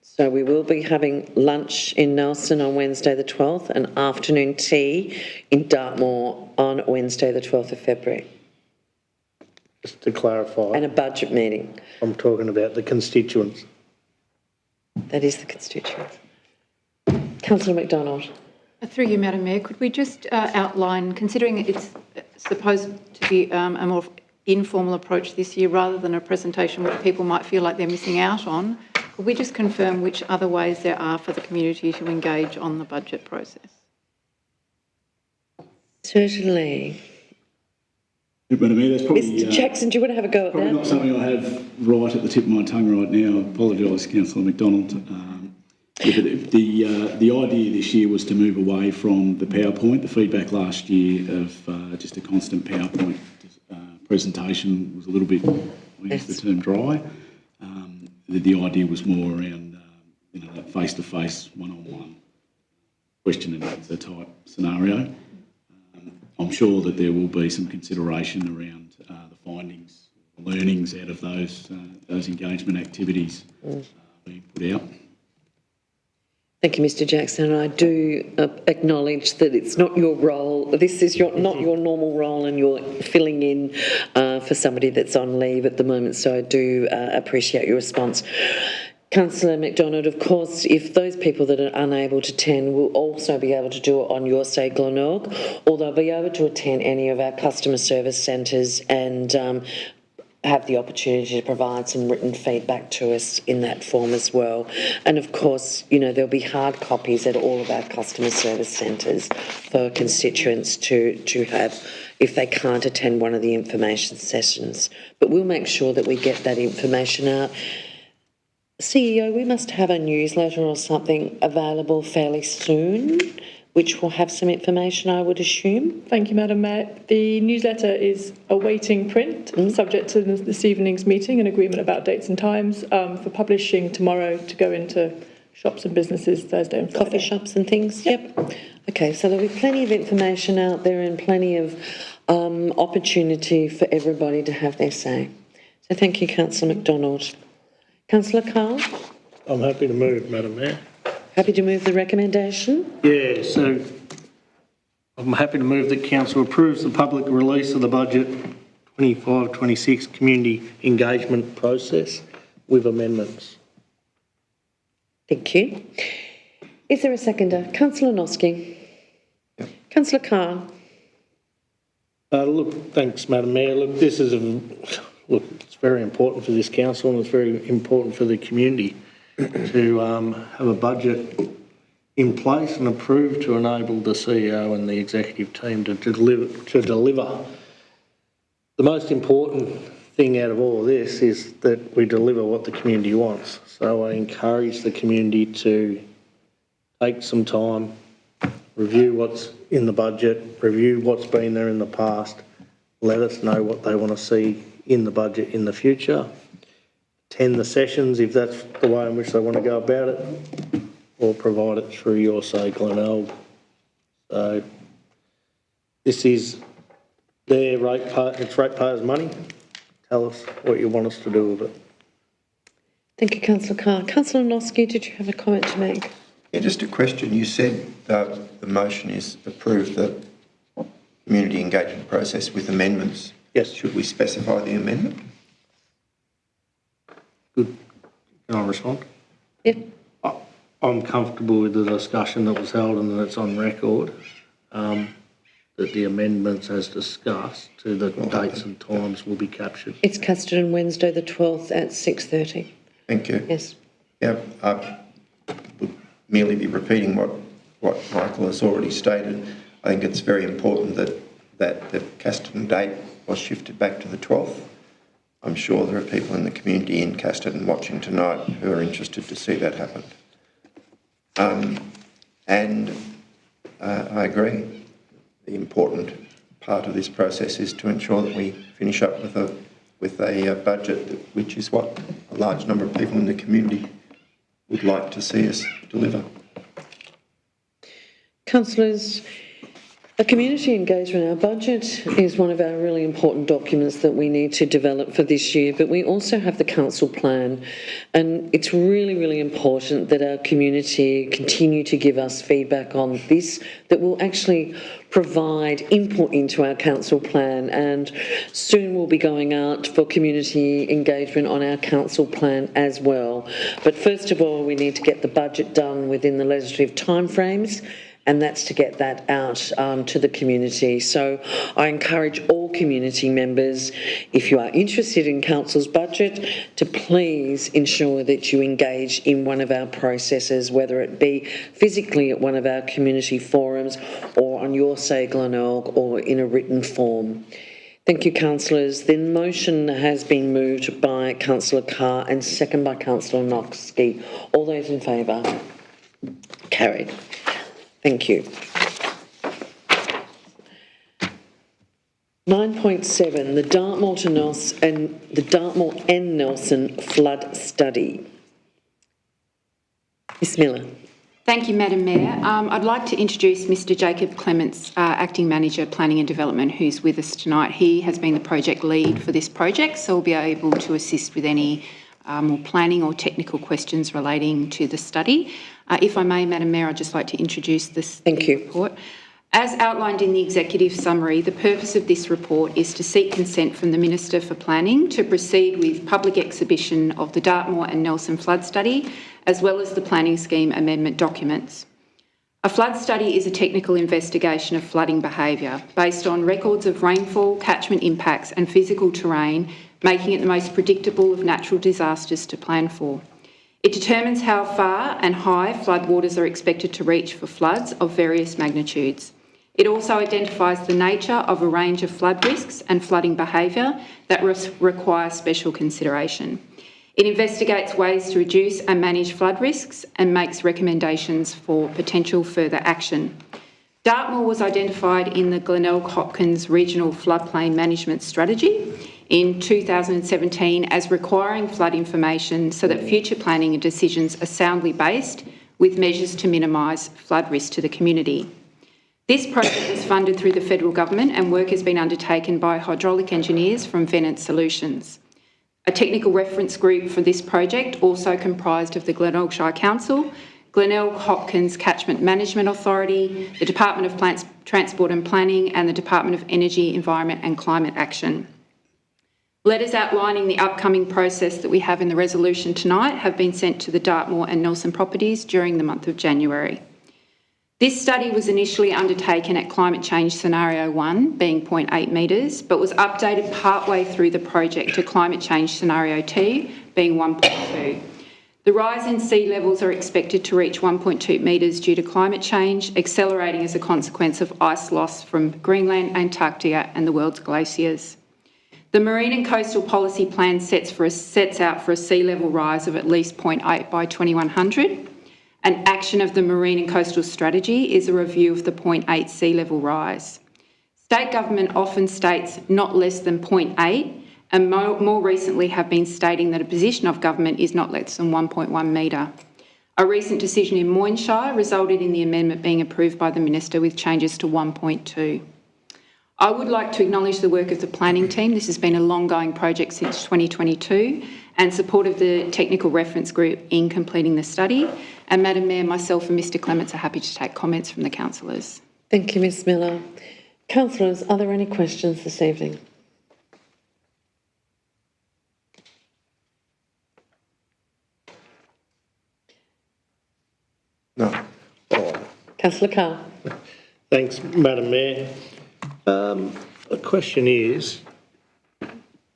So we will be having lunch in Nelson on Wednesday the 12th and afternoon tea in Dartmoor on Wednesday the 12th of February. Just to clarify. And a budget meeting. I'm talking about the constituents. That is the constituents. Councillor McDonald. Through you, Madam Mayor, could we just outline, considering it's supposed to be a more informal approach this year rather than a presentation which people might feel like they're missing out on, could we just confirm which other ways there are for the community to engage on the budget process? Certainly. Madam Mayor, that's probably... Mr Jackson, do you want to have a go at that? Probably not something I have right at the tip of my tongue right now. I apologise, Councillor McDonald. The idea this year was to move away from the PowerPoint. The feedback last year of just a constant PowerPoint presentation was a little bit, I use the term dry. The idea was more around that face-to-face, one-on-one question and answer type scenario. I'm sure that there will be some consideration around the findings, the learnings out of those engagement activities being put out. Thank you, Mr Jackson. I do acknowledge that it's not your role. This is not your normal role, and you're filling in for somebody that's on leave at the moment, so I do appreciate your response. Councillor McDonald, of course, if those people that are unable to attend will also be able to do it on your say Glenelg, or they'll be able to attend any of our customer service centres and have the opportunity to provide some written feedback to us in that form as well. And of course, there'll be hard copies at all of our customer service centres for constituents to have if they can't attend one of the information sessions. But we'll make sure that we get that information out. CEO, we must have a newsletter or something available fairly soon, which will have some information, I would assume. Thank you, Madam Mayor. The newsletter is awaiting print, subject to this evening's meeting and agreement about dates and times, for publishing tomorrow to go into shops and businesses Thursday and Friday. Coffee shops and things? Yep. Okay, so there'll be plenty of information out there and plenty of opportunity for everybody to have their say. So thank you, Councillor McDonald. Councillor Carr? I'm happy to move, Madam Mayor. Happy to move the recommendation? Yeah, so I'm happy to move that council approves the public release of the budget 25-26 community engagement process with amendments. Thank you. Is there a seconder? Councillor Noski. Yep. Councillor Carr. Look, thanks, Madam Mayor. Look, this is it's very important for this council and it's very important for the community to have a budget in place and approved to enable the CEO and the executive team to deliver. The most important thing out of all of this is that we deliver what the community wants. So I encourage the community to take some time, review what's in the budget, review what's been there in the past, let us know what they want to see in the budget in the future, attend the sessions if that's the way in which they want to go about it, or provide it through your say Glenelg. So this is their ratepayers' money. Tell us what you want us to do with it. Thank you, Councillor Carr. Councillor Noski, did you have a comment to make? Yeah, just a question. You said that the motion is approve the community engagement process with amendments. Yes. Should we specify the amendment? Good. Can I respond? Yep. I'm comfortable with the discussion that was held and that it's on record, that the amendments as discussed to the dates and times will be captured. It's casted on Wednesday the 12th at 6:30. Thank you. Yes. Yeah, I would merely be repeating what Michael has already stated. I think it's very important that the Casterton date was shifted back to the 12th. I'm sure there are people in the community in Casterton watching tonight who are interested to see that happen. I agree. The important part of this process is to ensure that we finish up with a budget which is what a large number of people in the community would like to see us deliver. Councillors, a community engagement, our budget is one of our really important documents that we need to develop for this year, but we also have the council plan, and it's really, really important that our community continue to give us feedback on this, that will actually provide input into our council plan, and soon we'll be going out for community engagement on our council plan as well. But first of all, we need to get the budget done within the legislative timeframes, and that's to get that out to the community. So I encourage all community members, if you are interested in council's budget, to please ensure that you engage in one of our processes, whether it be physically at one of our community forums or on your say Glenelg or in a written form. Thank you, councillors. The motion has been moved by Councillor Carr and second by Councillor Noxke. All those in favour? Carried. Thank you. 9.7, the Dartmoor and Nelson flood study. Ms Miller. Thank you, Madam Mayor. I'd like to introduce Mr Jacob Clements, Acting Manager, Planning and Development, who's with us tonight. He has been the project lead for this project, so will be able to assist with any more planning or technical questions relating to the study. If I may, Madam Mayor, I'd just like to introduce this report. As outlined in the executive summary, the purpose of this report is to seek consent from the Minister for Planning to proceed with public exhibition of the Dartmoor and Nelson flood study, as well as the planning scheme amendment documents. A flood study is a technical investigation of flooding behaviour based on records of rainfall, catchment impacts and physical terrain, making it the most predictable of natural disasters to plan for. It determines how far and high floodwaters are expected to reach for floods of various magnitudes. It also identifies the nature of a range of flood risks and flooding behaviour that require special consideration. It investigates ways to reduce and manage flood risks and makes recommendations for potential further action. Dartmoor was identified in the Glenelg Hopkins Regional Floodplain Management Strategy in 2017 as requiring flood information so that future planning and decisions are soundly based with measures to minimise flood risk to the community. This project is funded through the federal government and work has been undertaken by hydraulic engineers from Venant Solutions. A technical reference group for this project also comprised of the Glenelg Shire Council, Glenelg Hopkins Catchment Management Authority, the Department of Transport and Planning and the Department of Energy, Environment and Climate Action. Letters outlining the upcoming process that we have in the resolution tonight have been sent to the Dartmoor and Nelson properties during the month of January. This study was initially undertaken at climate change scenario 1, being 0.8 metres, but was updated partway through the project to climate change scenario 2, being 1.2. The rise in sea levels are expected to reach 1.2 metres due to climate change, accelerating as a consequence of ice loss from Greenland, Antarctica and the world's glaciers. The Marine and Coastal Policy Plan sets out for a sea level rise of at least 0.8 by 2100. An action of the Marine and Coastal Strategy is a review of the 0.8 sea level rise. State government often states not less than 0.8 and more recently have been stating that a position of government is not less than 1.1 metre. A recent decision in Shire resulted in the amendment being approved by the Minister with changes to 1.2. I would like to acknowledge the work of the planning team. This has been a long-going project since 2022 and support of the technical reference group in completing the study. And Madam Mayor, myself and Mr Clements are happy to take comments from the councillors. Thank you, Ms Miller. Councillors, are there any questions this evening? No. Councillor Carr. Thanks, Madam Mayor. The question is,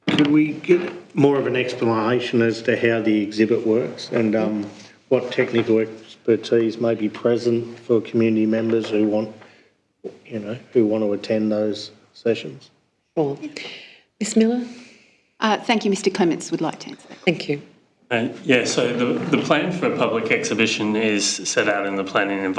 could we get more of an explanation as to how the exhibit works and what technical expertise may be present for community members who want, who want to attend those sessions? Sure. Ms Miller? Thank you. Mr Clements would like to answer that. Thank you. So the plan for a public exhibition is set out in the Planning and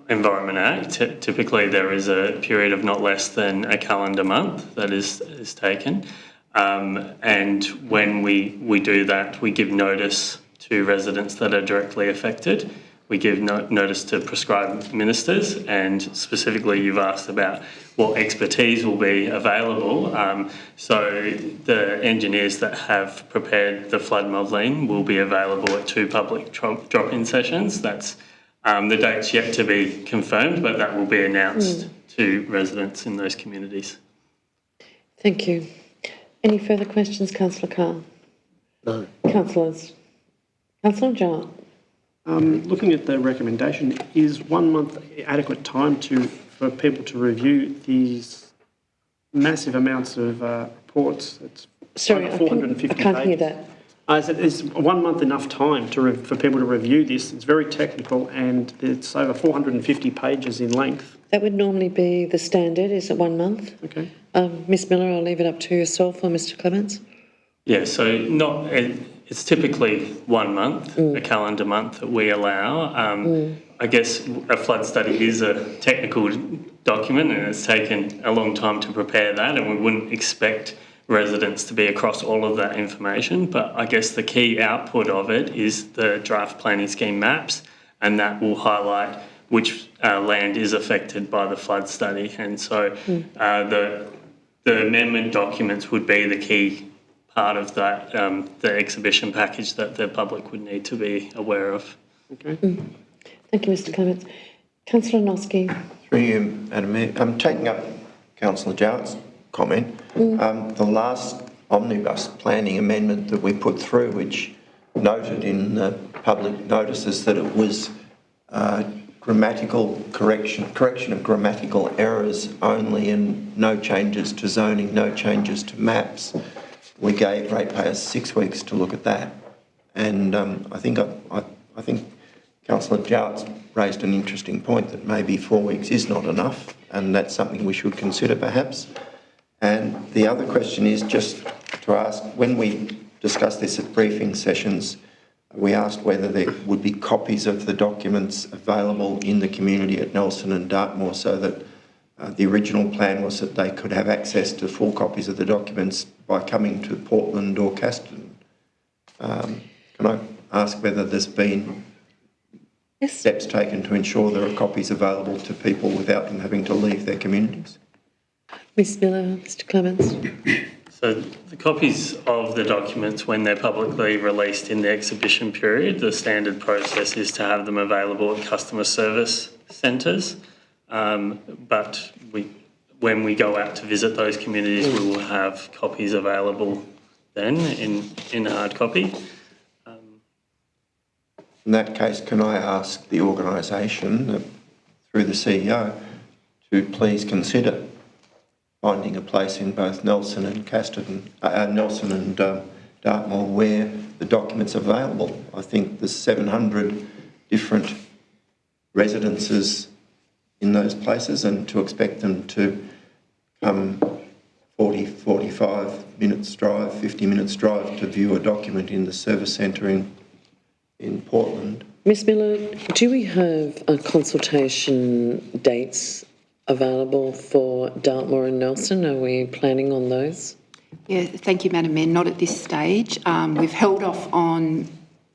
Environment Act. Typically there is a period of not less than a calendar month that is taken. And when we do that, we give notice to residents that are directly affected. We give notice to prescribed ministers, and specifically you've asked about what expertise will be available. So the engineers that have prepared the flood modelling will be available at 2 public drop-in sessions. That's the date's yet to be confirmed, but that will be announced to residents in those communities. Thank you. Any further questions, Councillor Carr? No. Councillors? Councillor Jar? Looking at the recommendation, is 1 month adequate time for people to review these massive amounts of reports? It's Sorry, I 450 can't hear pages. that. Is 1 month enough time for people to review this? It's very technical and it's over 450 pages in length. That would normally be the standard, is it 1 month? Okay. Ms Miller, I'll leave it up to yourself or Mr Clements. Yeah, so it's typically 1 month, a calendar month that we allow. I guess a flood study is a technical document and it's taken a long time to prepare that, and we wouldn't expect residents to be across all of that information. But I guess the key output of it is the draft planning scheme maps, and that will highlight which land is affected by the flood study. And so the amendment documents would be the key part of that, the exhibition package that the public would need to be aware of. Okay. Thank you, Mr Clements. Councillor Noski. Through you, Madam Mayor. I'm taking up Councillor Jarrett's comment. The last omnibus planning amendment that we put through, which noted in the public notices that it was grammatical correction of grammatical errors only, and no changes to zoning, no changes to maps. We gave ratepayers 6 weeks to look at that, and I think Councillor Jarrett's raised an interesting point that maybe 4 weeks is not enough, and that's something we should consider perhaps. And the other question is just to ask, when we discussed this at briefing sessions. We asked whether there would be copies of the documents available in the community at Nelson and Dartmoor, so that the original plan was that they could have access to full copies of the documents by coming to Portland or Casterton. Can I ask whether there's been steps taken to ensure there are copies available to people without them having to leave their communities? Ms Miller, Mr Clements. So the copies of the documents, when they're publicly released in the exhibition period, the standard process is to have them available at customer service centres. But when we go out to visit those communities, we will have copies available then in hard copy. In that case, can I ask the organisation, through the CEO, to please consider finding a place in both Nelson and Dartmoor where the documents are available. I think there's 700 different residences in those places, and to expect them to come 40, 45 minutes drive, 50 minutes drive to view a document in the service centre in Portland. Ms Miller, do we have consultation dates available for Dartmoor and Nelson? Are we planning on those? Yeah, thank you, Madam Mayor. Not at this stage. We've held off on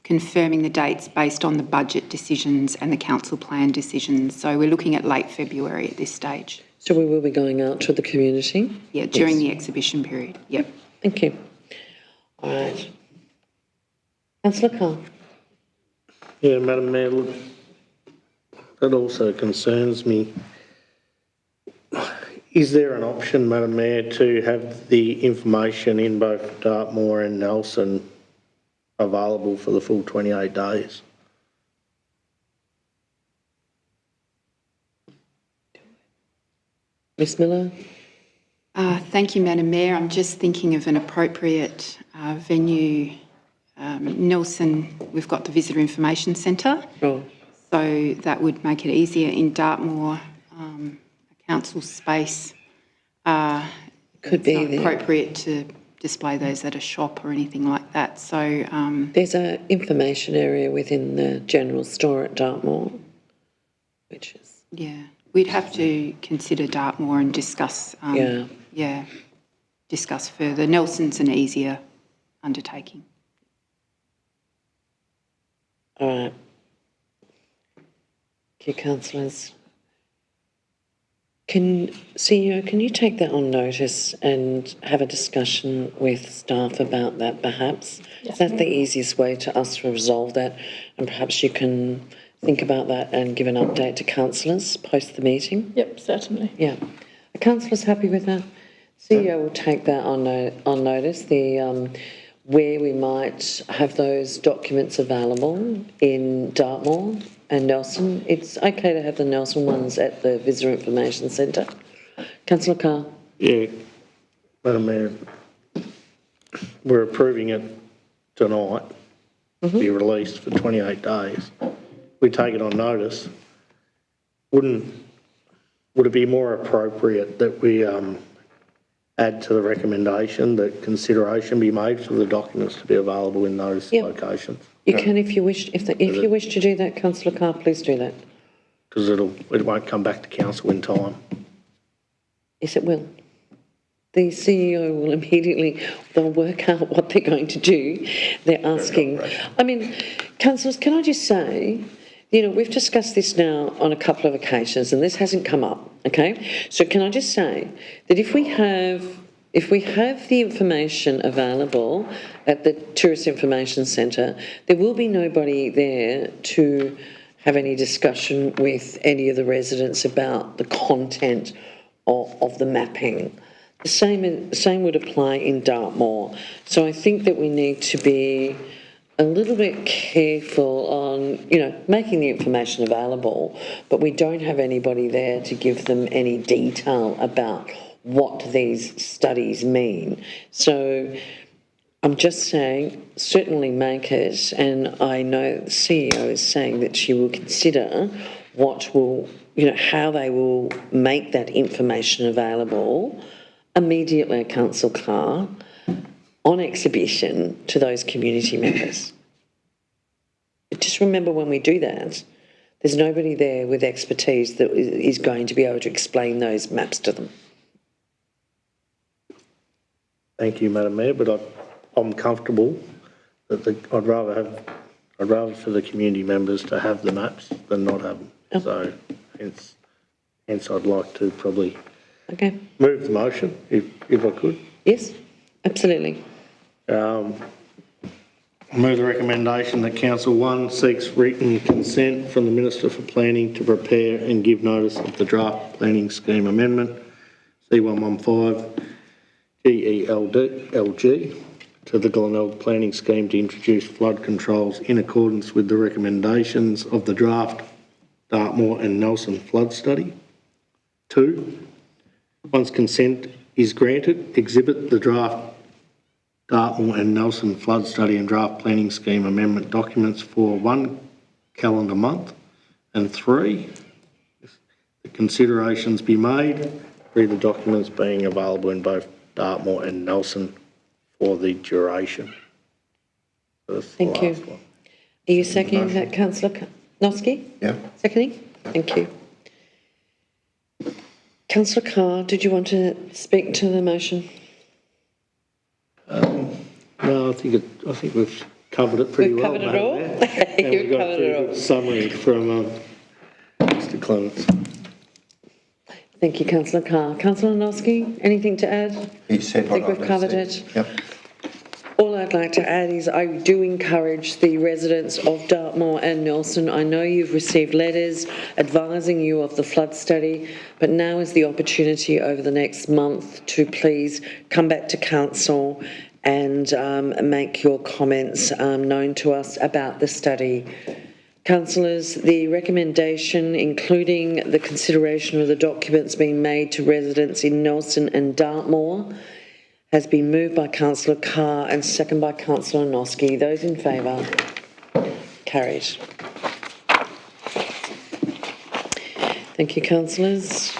confirming the dates based on the budget decisions and the council plan decisions. So we're looking at late February at this stage. So we will be going out to the community? Yeah, during the exhibition period. Yep. Thank you. All right. Councillor Carr. Yeah, Madam Mayor, look, that also concerns me. Is there an option, Madam Mayor, to have the information in both Dartmoor and Nelson available for the full 28 days? Ms Miller? Thank you, Madam Mayor. I'm just thinking of an appropriate venue. Nelson, we've got the Visitor Information Centre. Oh. So that would make it easier. In Dartmoor, a council space. Could be not appropriate to display those at a shop or anything like that. So there's an information area within the general store at Dartmoor, which is... Yeah, we'd have to consider Dartmoor and discuss, discuss further. Nelson's an easier undertaking. All right. Thank you, councillors. CEO, can you take that on notice and have a discussion with staff about that, perhaps? Yes. That's the easiest way to us to resolve that, and perhaps you can think about that and give an update to councillors post the meeting? Yep, certainly. Yeah. Are councillors happy with that? CEO will take that on notice, where we might have those documents available in Dartmoor and Nelson. It's okay to have the Nelson ones at the Visitor Information Centre. Councillor Carr. Yeah, Madam Mayor, we're approving it tonight to be released for 28 days. We take it on notice. Would it be more appropriate that we add to the recommendation that consideration be made for the documents to be available in those locations? You can, if you wish. If you wish to do that, Councillor Carr, please do that. Because it won't come back to council in time. Yes, it will. The CEO will immediately, they'll work out what they're going to do. They're asking. I mean, councillors, can I just say, you know, we've discussed this now on a couple of occasions and this hasn't come up, okay? So can I just say that if we have the information available at the Tourist Information Centre, there will be nobody there to have any discussion with any of the residents about the content of the mapping. The same would apply in Dartmoor. So I think that we need to be a little bit careful on, you know, making the information available, but we don't have anybody there to give them any detail about what these studies mean. So I'm just saying, certainly make it, and I know the CEO is saying that she will consider what will, you know, how they will make that information available immediately at Council Carr. on exhibition to those community members. Just remember when we do that, there's nobody there with expertise that is going to be able to explain those maps to them. Thank you, Madam Mayor, but I'm comfortable that I'd rather for the community members to have the maps than not have them. Oh. So hence I'd like to probably move the motion if I could. Yes, absolutely. I move the recommendation that Council 1 seeks written consent from the Minister for Planning to prepare and give notice of the draft planning scheme amendment C115 GELG to the Glenelg planning scheme to introduce flood controls in accordance with the recommendations of the draft Dartmoor and Nelson flood study. 2, once consent is granted, exhibit the draft Dartmoor and Nelson flood study and draft planning scheme amendment documents for 1 calendar month. And 3, the considerations be made, the documents being available in both Dartmoor and Nelson for the duration. Thank you. One. Are you seconding that, Councillor Noski? Yeah. Seconding? Thank you. Councillor Carr, did you want to speak to the motion? No, I think we've covered it pretty well. We've covered it all? You've covered it all. Summary from Mr. Clements. Thank you, Councillor Carr. Councillor Noski, anything to add? He said I think we've covered it. Yep. All I'd like to add is I do encourage the residents of Dartmoor and Nelson. I know you've received letters advising you of the flood study, but now is the opportunity over the next month to please come back to council and make your comments known to us about the study. Councillors, the recommendation, including the consideration of the documents being made to residents in Nelson and Dartmoor, has been moved by Councillor Carr and seconded by Councillor Noski. Those in favour? Carried. Thank you, councillors.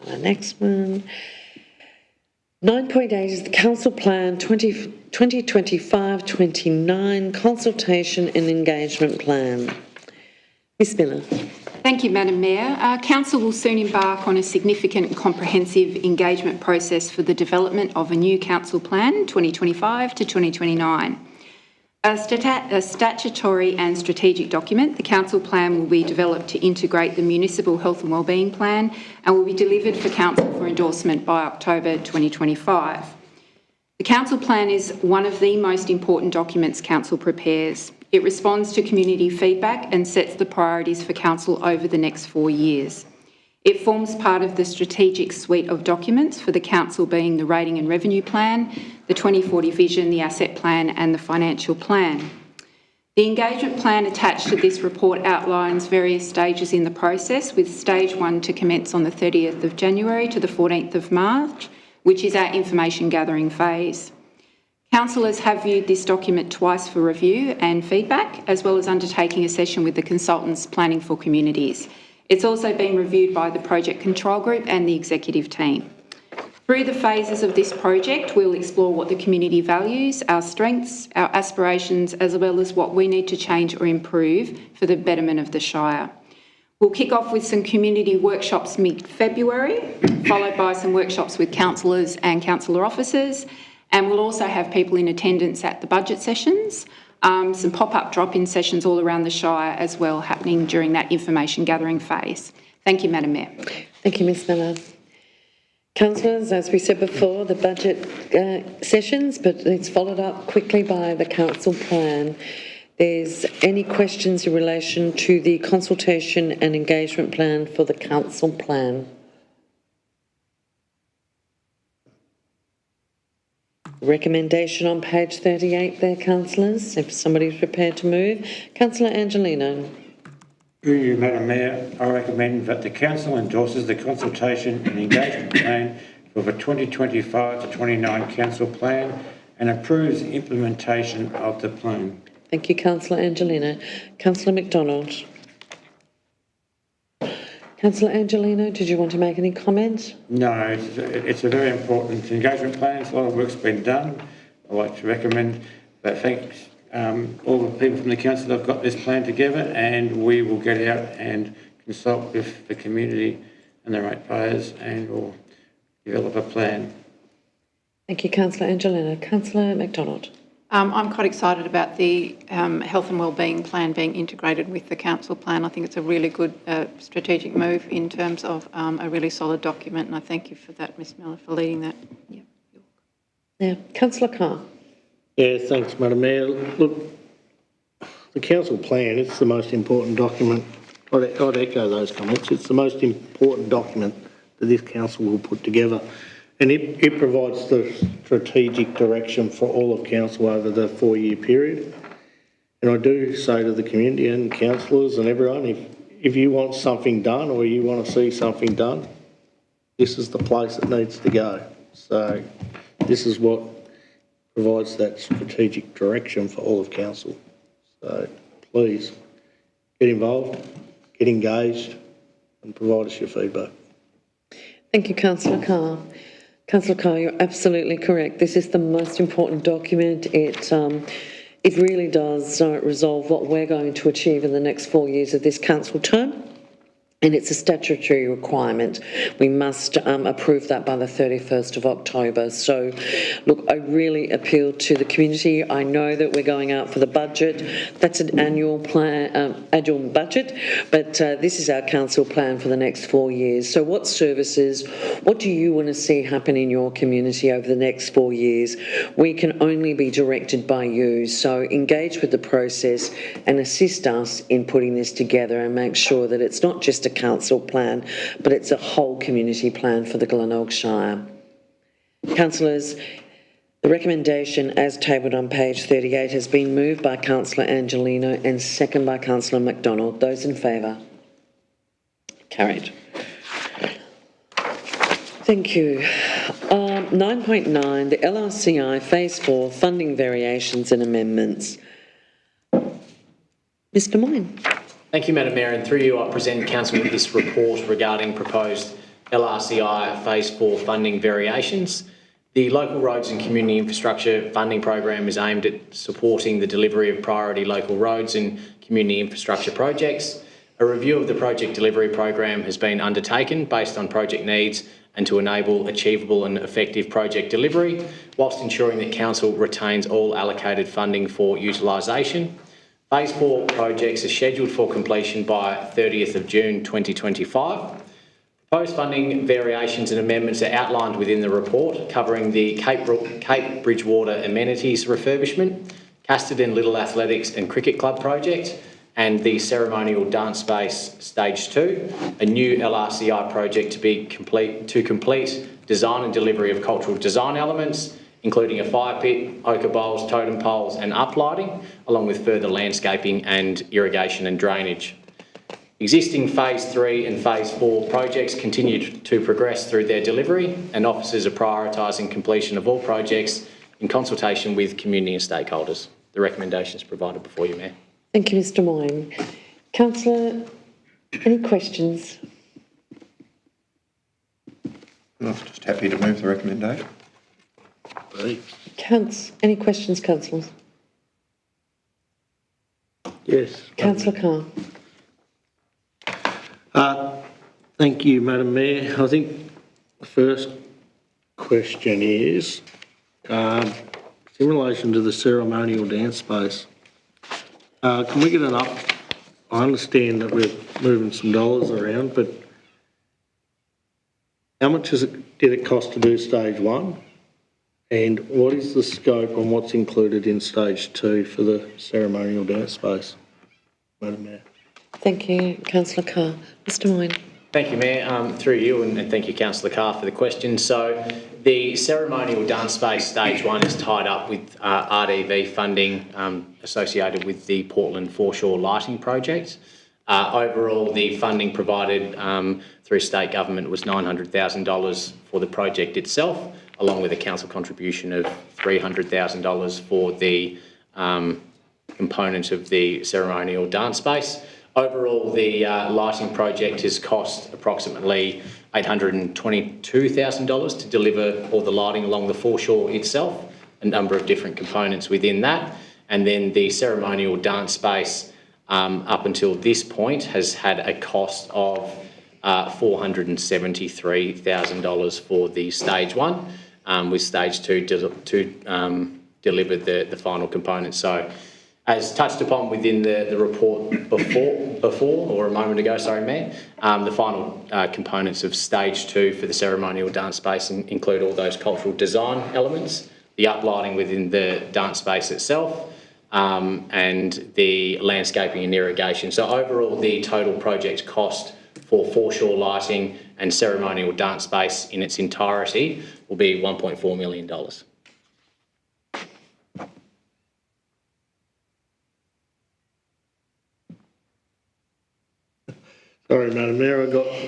The next one. 9.8 is the Council Plan 2025-29 Consultation and Engagement Plan. Ms Miller. Thank you, Madam Mayor. Council will soon embark on a significant and comprehensive engagement process for the development of a new Council Plan 2025 to 2029. A statutory and strategic document, the Council Plan will be developed to integrate the Municipal Health and Wellbeing Plan and will be delivered for Council for endorsement by October 2025. The Council Plan is one of the most important documents Council prepares. It responds to community feedback and sets the priorities for Council over the next 4 years. It forms part of the strategic suite of documents for the Council, being the Rating and Revenue Plan, the 2040 Vision, the Asset Plan and the Financial Plan. The engagement plan attached to this report outlines various stages in the process, with stage 1 to commence on the 30th of January to the 14th of March, which is our information gathering phase. Councillors have viewed this document twice for review and feedback, as well as undertaking a session with the consultants planning for communities. It's also been reviewed by the Project Control Group and the executive team. Through the phases of this project, we'll explore what the community values, our strengths, our aspirations, as well as what we need to change or improve for the betterment of the Shire. We'll kick off with some community workshops mid-February, followed by some workshops with councillors and councillor officers, and we'll also have people in attendance at the budget sessions, some pop-up drop-in sessions all around the Shire as well happening during that information gathering phase. Thank you, Madam Mayor. Thank you, Ms Miller. Councillors, as we said before, the budget sessions, but it's followed up quickly by the council plan. There's any questions in relation to the consultation and engagement plan for the council plan? Recommendation on page 38 there, councillors, if somebody's prepared to move. Councillor Angelino. Through you, Madam Mayor, I recommend that the Council endorses the consultation and engagement plan for the 2025 to 29 Council Plan and approves implementation of the plan. Thank you, Councillor Angelino. Councillor McDonald. Councillor Angelino, did you want to make any comments? No, it's a very important engagement plan. A lot of work's been done. I'd like to recommend that thanks all the people from the council that have got this plan together, and we will get out and consult with the community and the ratepayers and we'll develop a plan. Thank you, Councillor Angelino. Councillor McDonald. I'm quite excited about the health and wellbeing plan being integrated with the council plan. I think it's a really good strategic move in terms of a really solid document, and I thank you for that, Ms Miller, for leading that. Yeah, Councillor Carr. Yeah, thanks, Madam Mayor. Look, the council plan, it's the most important document. I'd echo those comments. It's the most important document that this council will put together. And it provides the strategic direction for all of council over the 4-year period. And I do say to the community and councillors and everyone, if you want something done or you want to see something done, this is the place it needs to go. So this is what provides that strategic direction for all of council. So please get involved, get engaged and provide us your feedback. Thank you, Councillor Carr. Councillor Carr, you're absolutely correct. This is the most important document. It really does resolve what we're going to achieve in the next 4 years of this council term. And it's a statutory requirement. We must approve that by the 31st of October. So, look, I really appeal to the community. I know that we're going out for the budget. That's an annual plan, annual budget, but this is our council plan for the next 4 years. So what services, what do you want to see happen in your community over the next 4 years? We can only be directed by you. So engage with the process and assist us in putting this together and make sure that it's not just a council plan, but it's a whole community plan for the Glenelg Shire. Councillors, the recommendation as tabled on page 38 has been moved by Councillor Angelino and second by Councillor McDonald. Those in favour? Carried. Thank you. 9.9, the LRCI Phase 4 funding variations and amendments. Mr Moyne. Thank you, Madam Mayor, and through you I present Council with this report regarding proposed LRCI Phase 4 funding variations. The Local Roads and Community Infrastructure Funding Program is aimed at supporting the delivery of priority local roads and community infrastructure projects. A review of the project delivery program has been undertaken based on project needs and to enable achievable and effective project delivery, whilst ensuring that Council retains all allocated funding for utilisation. Phase 4 projects are scheduled for completion by 30th of June 2025. Proposed funding variations and amendments are outlined within the report, covering the Cape Bridgewater amenities refurbishment, Casterton Little Athletics and Cricket Club project, and the ceremonial dance space stage 2, a new LRCI project to complete design and delivery of cultural design elements, including a fire pit, ochre bowls, totem poles and uplighting, along with further landscaping and irrigation and drainage. Existing Phase 3 and Phase 4 projects continue to progress through their delivery, and officers are prioritising completion of all projects in consultation with community and stakeholders. The recommendations provided before you, Mayor. Thank you, Mr Moyne. Councillor, any questions? I'm just happy to move the recommendation. Any questions, councillors? Yes. Councillor Carr. Thank you, Madam Mayor. I think the first question is in relation to the ceremonial dance space. Can we get an up? I understand that we're moving some dollars around, but how much did it cost to do stage 1? And what is the scope on what's included in stage 2 for the ceremonial dance space, Madam Mayor? Thank you, Councillor Carr. Mr Moyne. Thank you, Mayor. Through you, and thank you, Councillor Carr, for the question. So the ceremonial dance space stage 1 is tied up with RDV funding associated with the Portland Foreshore Lighting Project. Overall, the funding provided through state government was $900,000 for the project itself, along with a council contribution of $300,000 for the component of the ceremonial dance space. Overall, the lighting project has cost approximately $822,000 to deliver all the lighting along the foreshore itself, a number of different components within that. And then the ceremonial dance space up until this point has had a cost of $473,000 for the stage one, with stage two to deliver the final components. So, as touched upon within the report before or a moment ago, sorry, Mayor, the final components of stage two for the ceremonial dance space include all those cultural design elements, the uplighting within the dance space itself, and the landscaping and irrigation. So overall, the total project cost for foreshore lighting and ceremonial dance space in its entirety will be $1.4 million. Sorry, Madam Mayor, I got a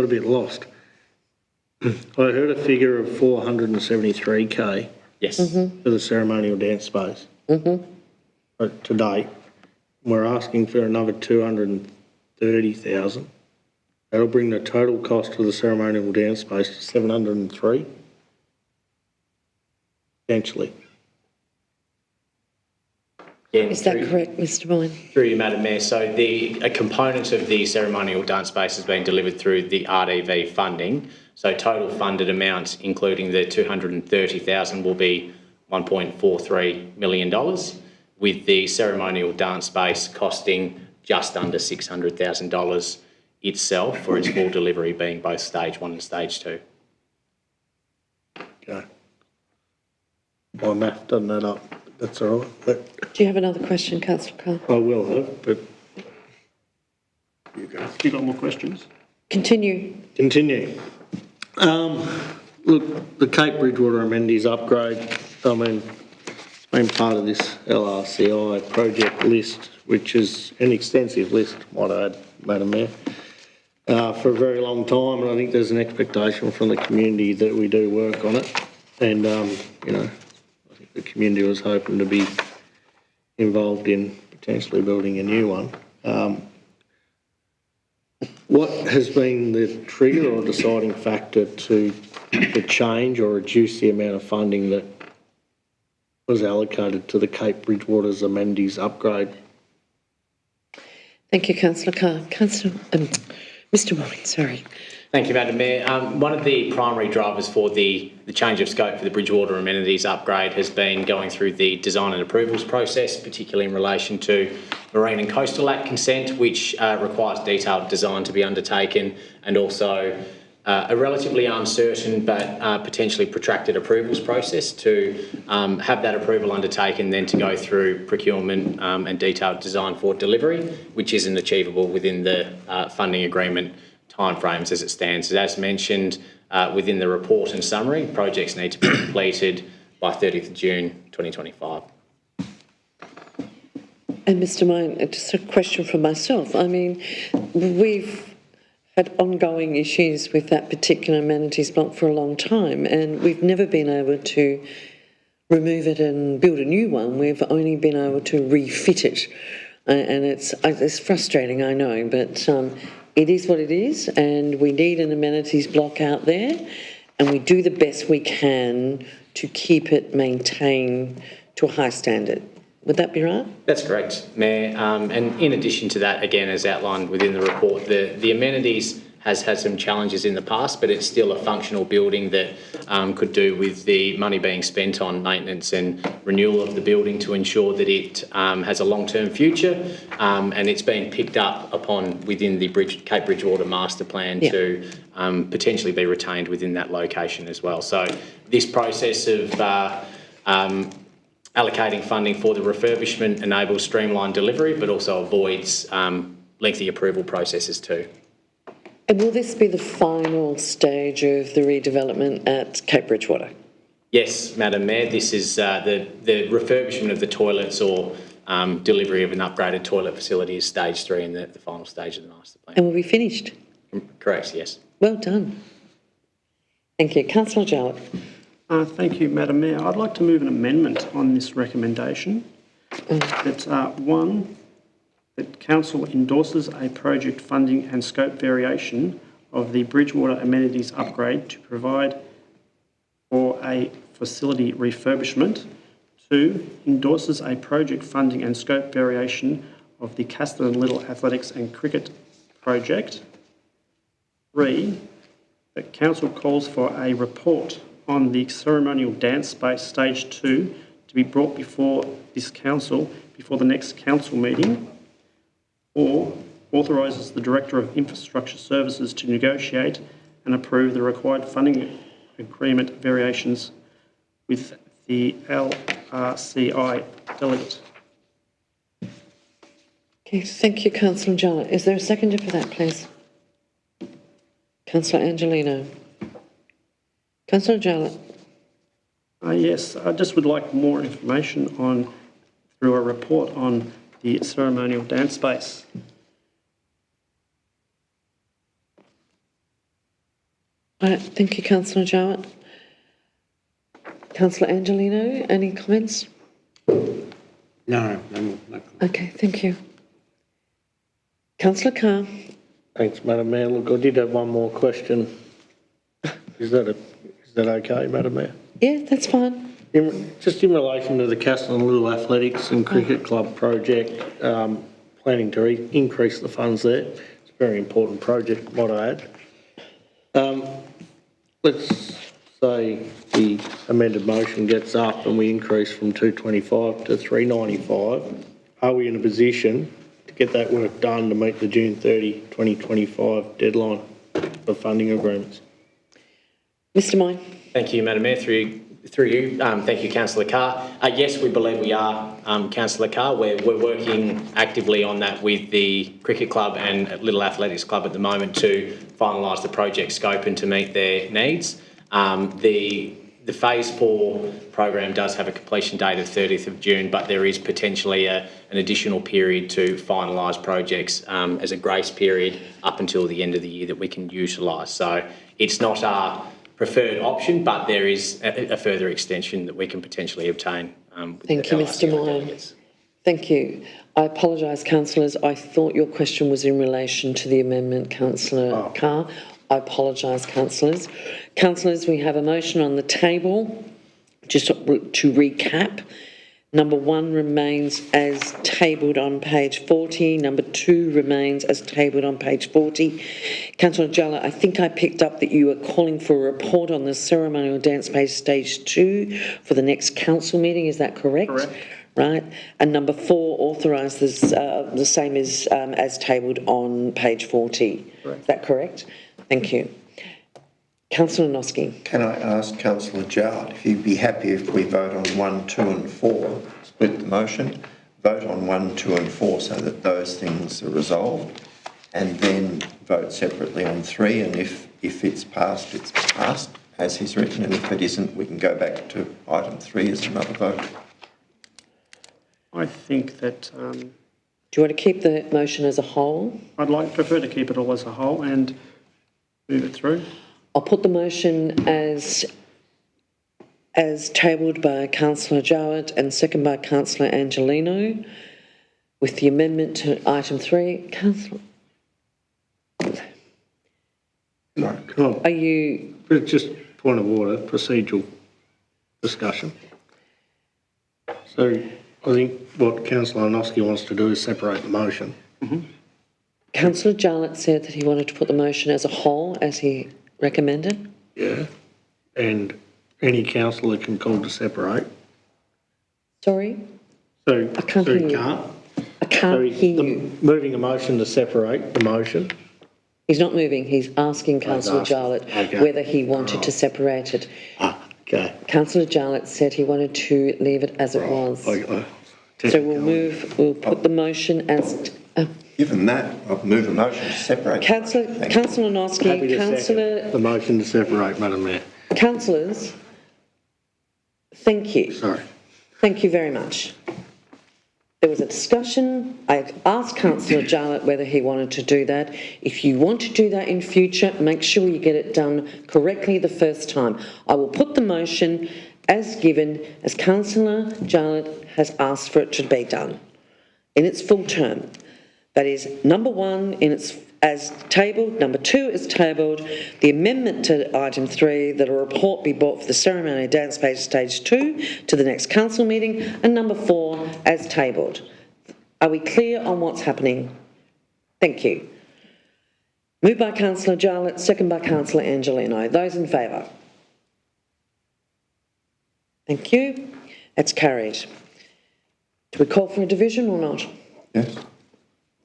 bit lost. I heard a figure of 473k. Yes. For the ceremonial dance space. To date, we're asking for another 230,000. That'll bring the total cost of the ceremonial dance space to 703. Potentially. Is that correct, Mr. Boyne? Through you, Madam Mayor. So a component of the ceremonial dance space has been delivered through the RDV funding. So total funded amounts, including the 230,000, will be $1.43 million, with the ceremonial dance space costing just under $600,000 itself for its full delivery, being both stage one and stage two. Okay. My math doesn't add up. That's all right. But Do you have another question, Councillor Carr? I will have, but You go. You got more questions? Continue. Continue. Look, the Cape Bridgewater amenities upgrade, I mean, it's been part of this LRCI project list, which is an extensive list, might I add, Madam Mayor, for a very long time, and I think there's an expectation from the community that we do work on it. And, you know, I think the community was hoping to be involved in potentially building a new one. What has been the trigger or deciding factor to change or reduce the amount of funding that was allocated to the Cape Bridgewater's amenities upgrade? Thank you, Councillor Carr. Mr. Boyne, sorry. Thank you, Madam Mayor. One of the primary drivers for the change of scope for the Bridgewater amenities upgrade has been going through the design and approvals process, particularly in relation to Marine and Coastal Act consent, which requires detailed design to be undertaken, and also a relatively uncertain but potentially protracted approvals process to have that approval undertaken, then to go through procurement and detailed design for delivery, which isn't achievable within the funding agreement timeframes as it stands. As mentioned within the report and summary, projects need to be completed by 30th of June 2025. And Mr. Boyne, just a question from myself. I mean, we've had ongoing issues with that particular amenities block for a long time, and we've never been able to remove it and build a new one. We've only been able to refit it, and it's frustrating, I know, but it is what it is, and we need an amenities block out there, and we do the best we can to keep it maintained to a high standard. Would that be right? That's correct, Mayor. And in addition to that, again, as outlined within the report, the amenities has had some challenges in the past, but it's still a functional building that could do with the money being spent on maintenance and renewal of the building to ensure that it has a long-term future, and it's been picked up upon within the Cape Bridgewater master plan to potentially be retained within that location as well. So this process of allocating funding for the refurbishment enables streamlined delivery, but also avoids lengthy approval processes too. And will this be the final stage of the redevelopment at Cape Bridgewater? Yes, Madam Mayor, this is the refurbishment of the toilets or delivery of an upgraded toilet facility is stage 3 in the final stage of the master plan. And will be finished? Correct, yes. Well done. Thank you. Councillor Jowett. Thank you, Madam Mayor. I'd like to move an amendment on this recommendation. That one, that council endorses a project funding and scope variation of the Bridgewater amenities upgrade to provide for a facility refurbishment. 2, endorses a project funding and scope variation of the Castle and Little Athletics and Cricket project. 3, that council calls for a report on the ceremonial dance space stage 2 to be brought before this council before the next council meeting. 4, authorises the Director of Infrastructure Services to negotiate and approve the required funding agreement variations with the LRCI delegate. Okay, thank you, Councillor Jarlett. Is there a seconder for that, please? Councillor Angelino. Councillor Jarlett. Yes, I just would like more information on, through a report on the ceremonial dance space. All right, thank you, Councillor Jarlett. Councillor Angelino, any comments? No. Okay, thank you. Councillor Carr. Thanks, Madam Mayor. Look, I did have one more question. Is that okay, Madam Mayor? Yeah, that's fine. Just in relation to the Castle and Little Athletics and Cricket Club project, planning to increase the funds there. It's a very important project, might I add. Let's say the amended motion gets up and we increase from 225 to 395. Are we in a position to get that work done to meet the June 30, 2025 deadline for funding agreements? Mr. Moyne. Thank you, Madam Mayor. Through you, thank you, Councillor Carr. Yes, we believe we are, Councillor Carr. We're working actively on that with the Cricket Club and Little Athletics Club at the moment to finalise the project scope and to meet their needs. The Phase 4 program does have a completion date of 30th of June, but there is potentially an additional period to finalise projects as a grace period up until the end of the year that we can utilise. So it's not our preferred option, but there is a further extension that we can potentially obtain. Thank you, Mr. Moyne. Thank you. I apologise, councillors. I thought your question was in relation to the amendment, Councillor Carr. I apologise, councillors. Councillors, we have a motion on the table. Just to recap, number 1 remains as tabled on page 40. Number 2 remains as tabled on page 40. Councillor Jarlett, I think I picked up that you were calling for a report on the ceremonial dance space stage 2 for the next council meeting. Is that correct? Correct. Right. And number 4 authorises the same as tabled on page 40. Correct. Is that correct? Thank you. Councillor Noski. Can I ask Councillor Jarlett if he'd be happy if we vote on 1, 2 and 4, split the motion, vote on 1, 2 and 4 so that those things are resolved, and then vote separately on 3, and if it's passed as he's written, and if it isn't, we can go back to item 3 as another vote. I think that... Do you want to keep the motion as a whole? I'd prefer to keep it all as a whole and move it through. I'll put the motion as tabled by Councillor Jarlett and second by Councillor Angelino with the amendment to item 3. Councillor... No, come on. Are you... Just point of order, procedural discussion. So I think what Councillor Noski wants to do is separate the motion. Councillor Jarlett said that he wanted to put the motion as a whole, as he recommended. Yeah. And any councillor can call to separate. Sorry? So, I can't hear you. I can't hear you. Moving a motion to separate the motion. He's not moving. He's asking Councillor Jarlett whether he wanted to separate it. Okay. Councillor Jarlett said he wanted to leave it as it was. So we'll put the motion as... Given that, I'll move a motion to separate. Councillor Noski, Councillor... The motion to separate, Madam Mayor. Councillors, thank you. Sorry. Thank you very much. There was a discussion. I asked Councillor Jarlett whether he wanted to do that. If you want to do that in future, make sure you get it done correctly the first time. I will put the motion as given, as Councillor Jarlett has asked for it to be done in its full term. That is number 1 in its as tabled, number 2 is tabled, the amendment to item 3 that a report be brought for the ceremony dance page stage 2 to the next council meeting, and number 4 as tabled. Are we clear on what's happening? Thank you. Moved by Councillor Jarlett, second by Councillor Angelino. Those in favour? Thank you. That's carried. Do we call for a division or not? Yes,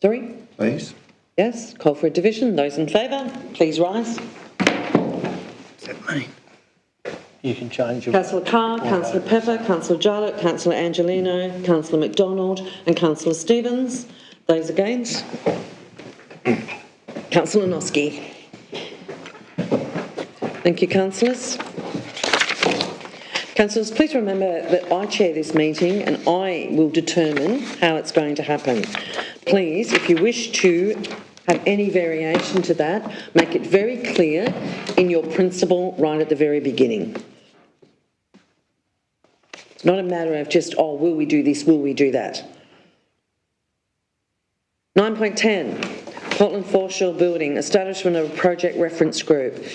Sorry? please. Yes, call for a division. Those in favour, please rise. Is that me? You can change your... Councillor Carr, Councillor Pepper, Councillor Jarlett, Councillor Angelino, Councillor McDonald and Councillor Stevens. Those against? Councillor Noski. Thank you, councillors. Councillors, please remember that I chair this meeting and I will determine how it's going to happen. Please, if you wish to have any variation to that, make it very clear in your principle right at the very beginning. It's not a matter of just, oh, will we do this, will we do that? 9.10, Portland Foreshore Building, establishment of a project reference group.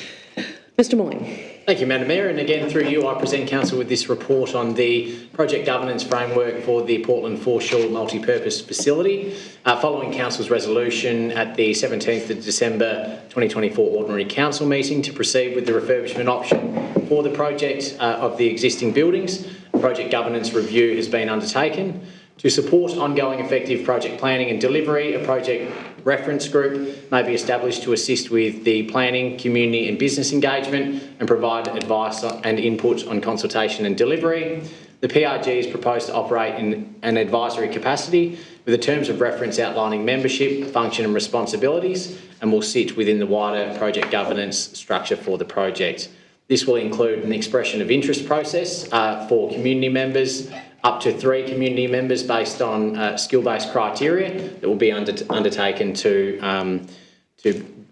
Mr Moyne. Thank you, Madam Mayor. And again, through you, I present Council with this report on the project governance framework for the Portland Foreshore multi-purpose facility. Following Council's resolution at the 17th of December 2024 Ordinary Council meeting to proceed with the refurbishment option for the project of the existing buildings, a project governance review has been undertaken. To support ongoing effective project planning and delivery, a project reference group may be established to assist with the planning, community and business engagement and provide advice and input on consultation and delivery. The PRG is proposed to operate in an advisory capacity with the terms of reference outlining membership, function and responsibilities, and will sit within the wider project governance structure for the project. This will include an expression of interest process for community members, up to 3 community members based on skill-based criteria that will be undertaken to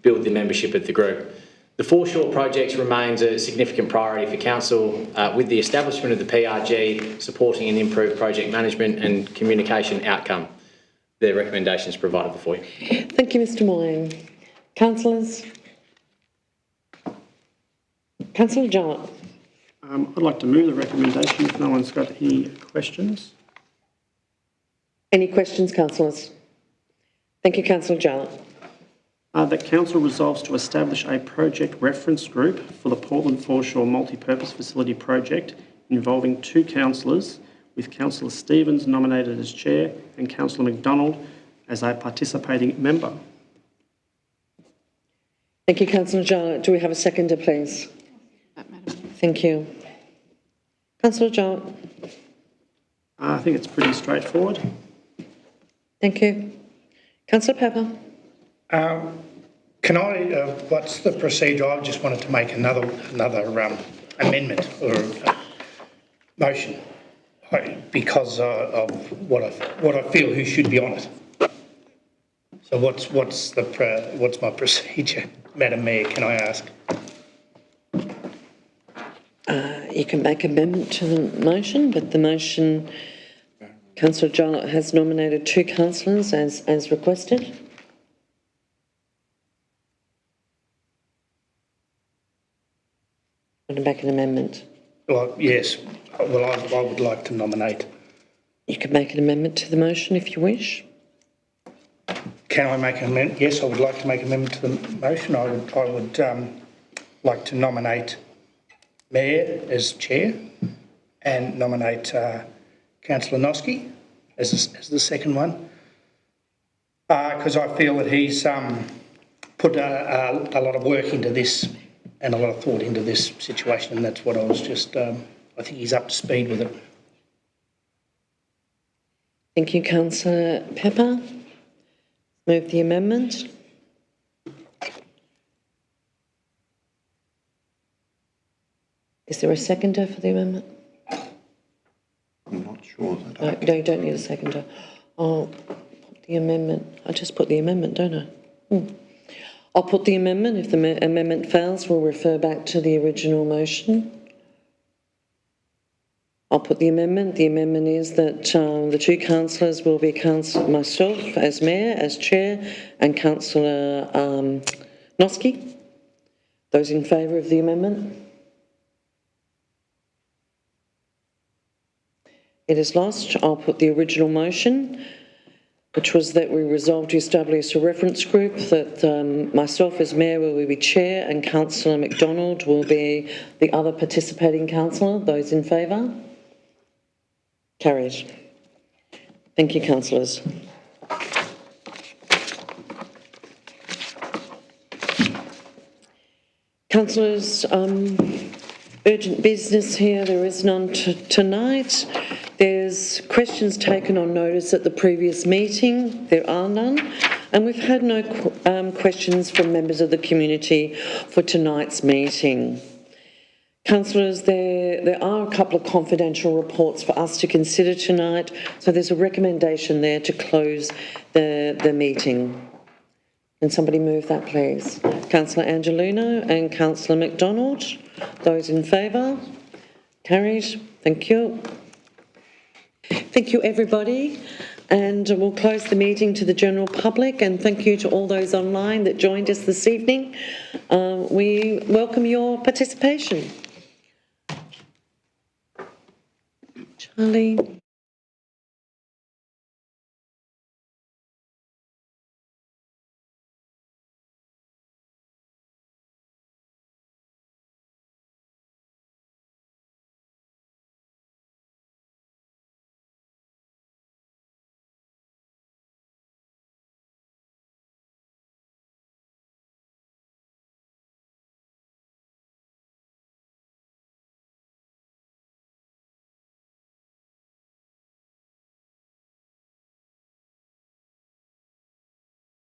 build the membership of the group. The foreshore project remains a significant priority for Council with the establishment of the PRG supporting an improved project management and communication outcome. The recommendations provided before you. Thank you, Mr Moyne. Councillors? Councillor Jarlett. I'd like to move the recommendation if no one's got any questions. Any questions, councillors? Thank you, Councillor Jarlett. That Council resolves to establish a project reference group for the Portland Foreshore multi-purpose facility project involving 2 councillors, with Councillor Stevens nominated as chair and Councillor McDonald as a participating member. Thank you, Councillor Jarlett. Do we have a seconder, please? Thank you. Councillor Jarlett. I think it's pretty straightforward. Thank you. Councillor Pepper. Can I, what's the procedure? I just wanted to make another amendment or motion because of what I feel who should be on it. So what's my procedure, Madam Mayor, can I ask? You can make amendment to the motion, but the motion, Councillor Jarlett has nominated 2 councillors as requested. Want to make an amendment? Well, yes. Well, I would like to nominate. You can make an amendment to the motion if you wish. Can I make an amendment? Yes, I would like to make an amendment to the motion. I would like to nominate Mayor as chair and nominate Councillor Noski as the second one because I feel that he's put a lot of work into this and a lot of thought into this situation, and that's what I was just, I think he's up to speed with it. Thank you, Councillor Pepper. Move the amendment. Is there a seconder for the amendment? I'm not sure that No, you don't need a seconder. I'll put the amendment. I just put the amendment, don't I? I'll put the amendment. If the amendment fails, we'll refer back to the original motion. I'll put the amendment. The amendment is that the two councillors will be myself as Mayor, as Chair, and Councillor Noski. Those in favour of the amendment? It is lost. I'll put the original motion, which was that we resolve to establish a reference group, that myself as Mayor will be Chair and Councillor McDonald will be the other participating councillor. Those in favour? Carried. Thank you, councillors. Councillors, urgent business here. There is none tonight. There's questions taken on notice at the previous meeting. There are none. And we've had no questions from members of the community for tonight's meeting. Councillors, there are a couple of confidential reports for us to consider tonight, so there's a recommendation there to close the meeting. Can somebody move that, please? Councillor Angelino and Councillor McDonald. Those in favour? Carried. Thank you. Thank you, everybody. And we'll close the meeting to the general public, and thank you to all those online that joined us this evening. We welcome your participation. Charlie.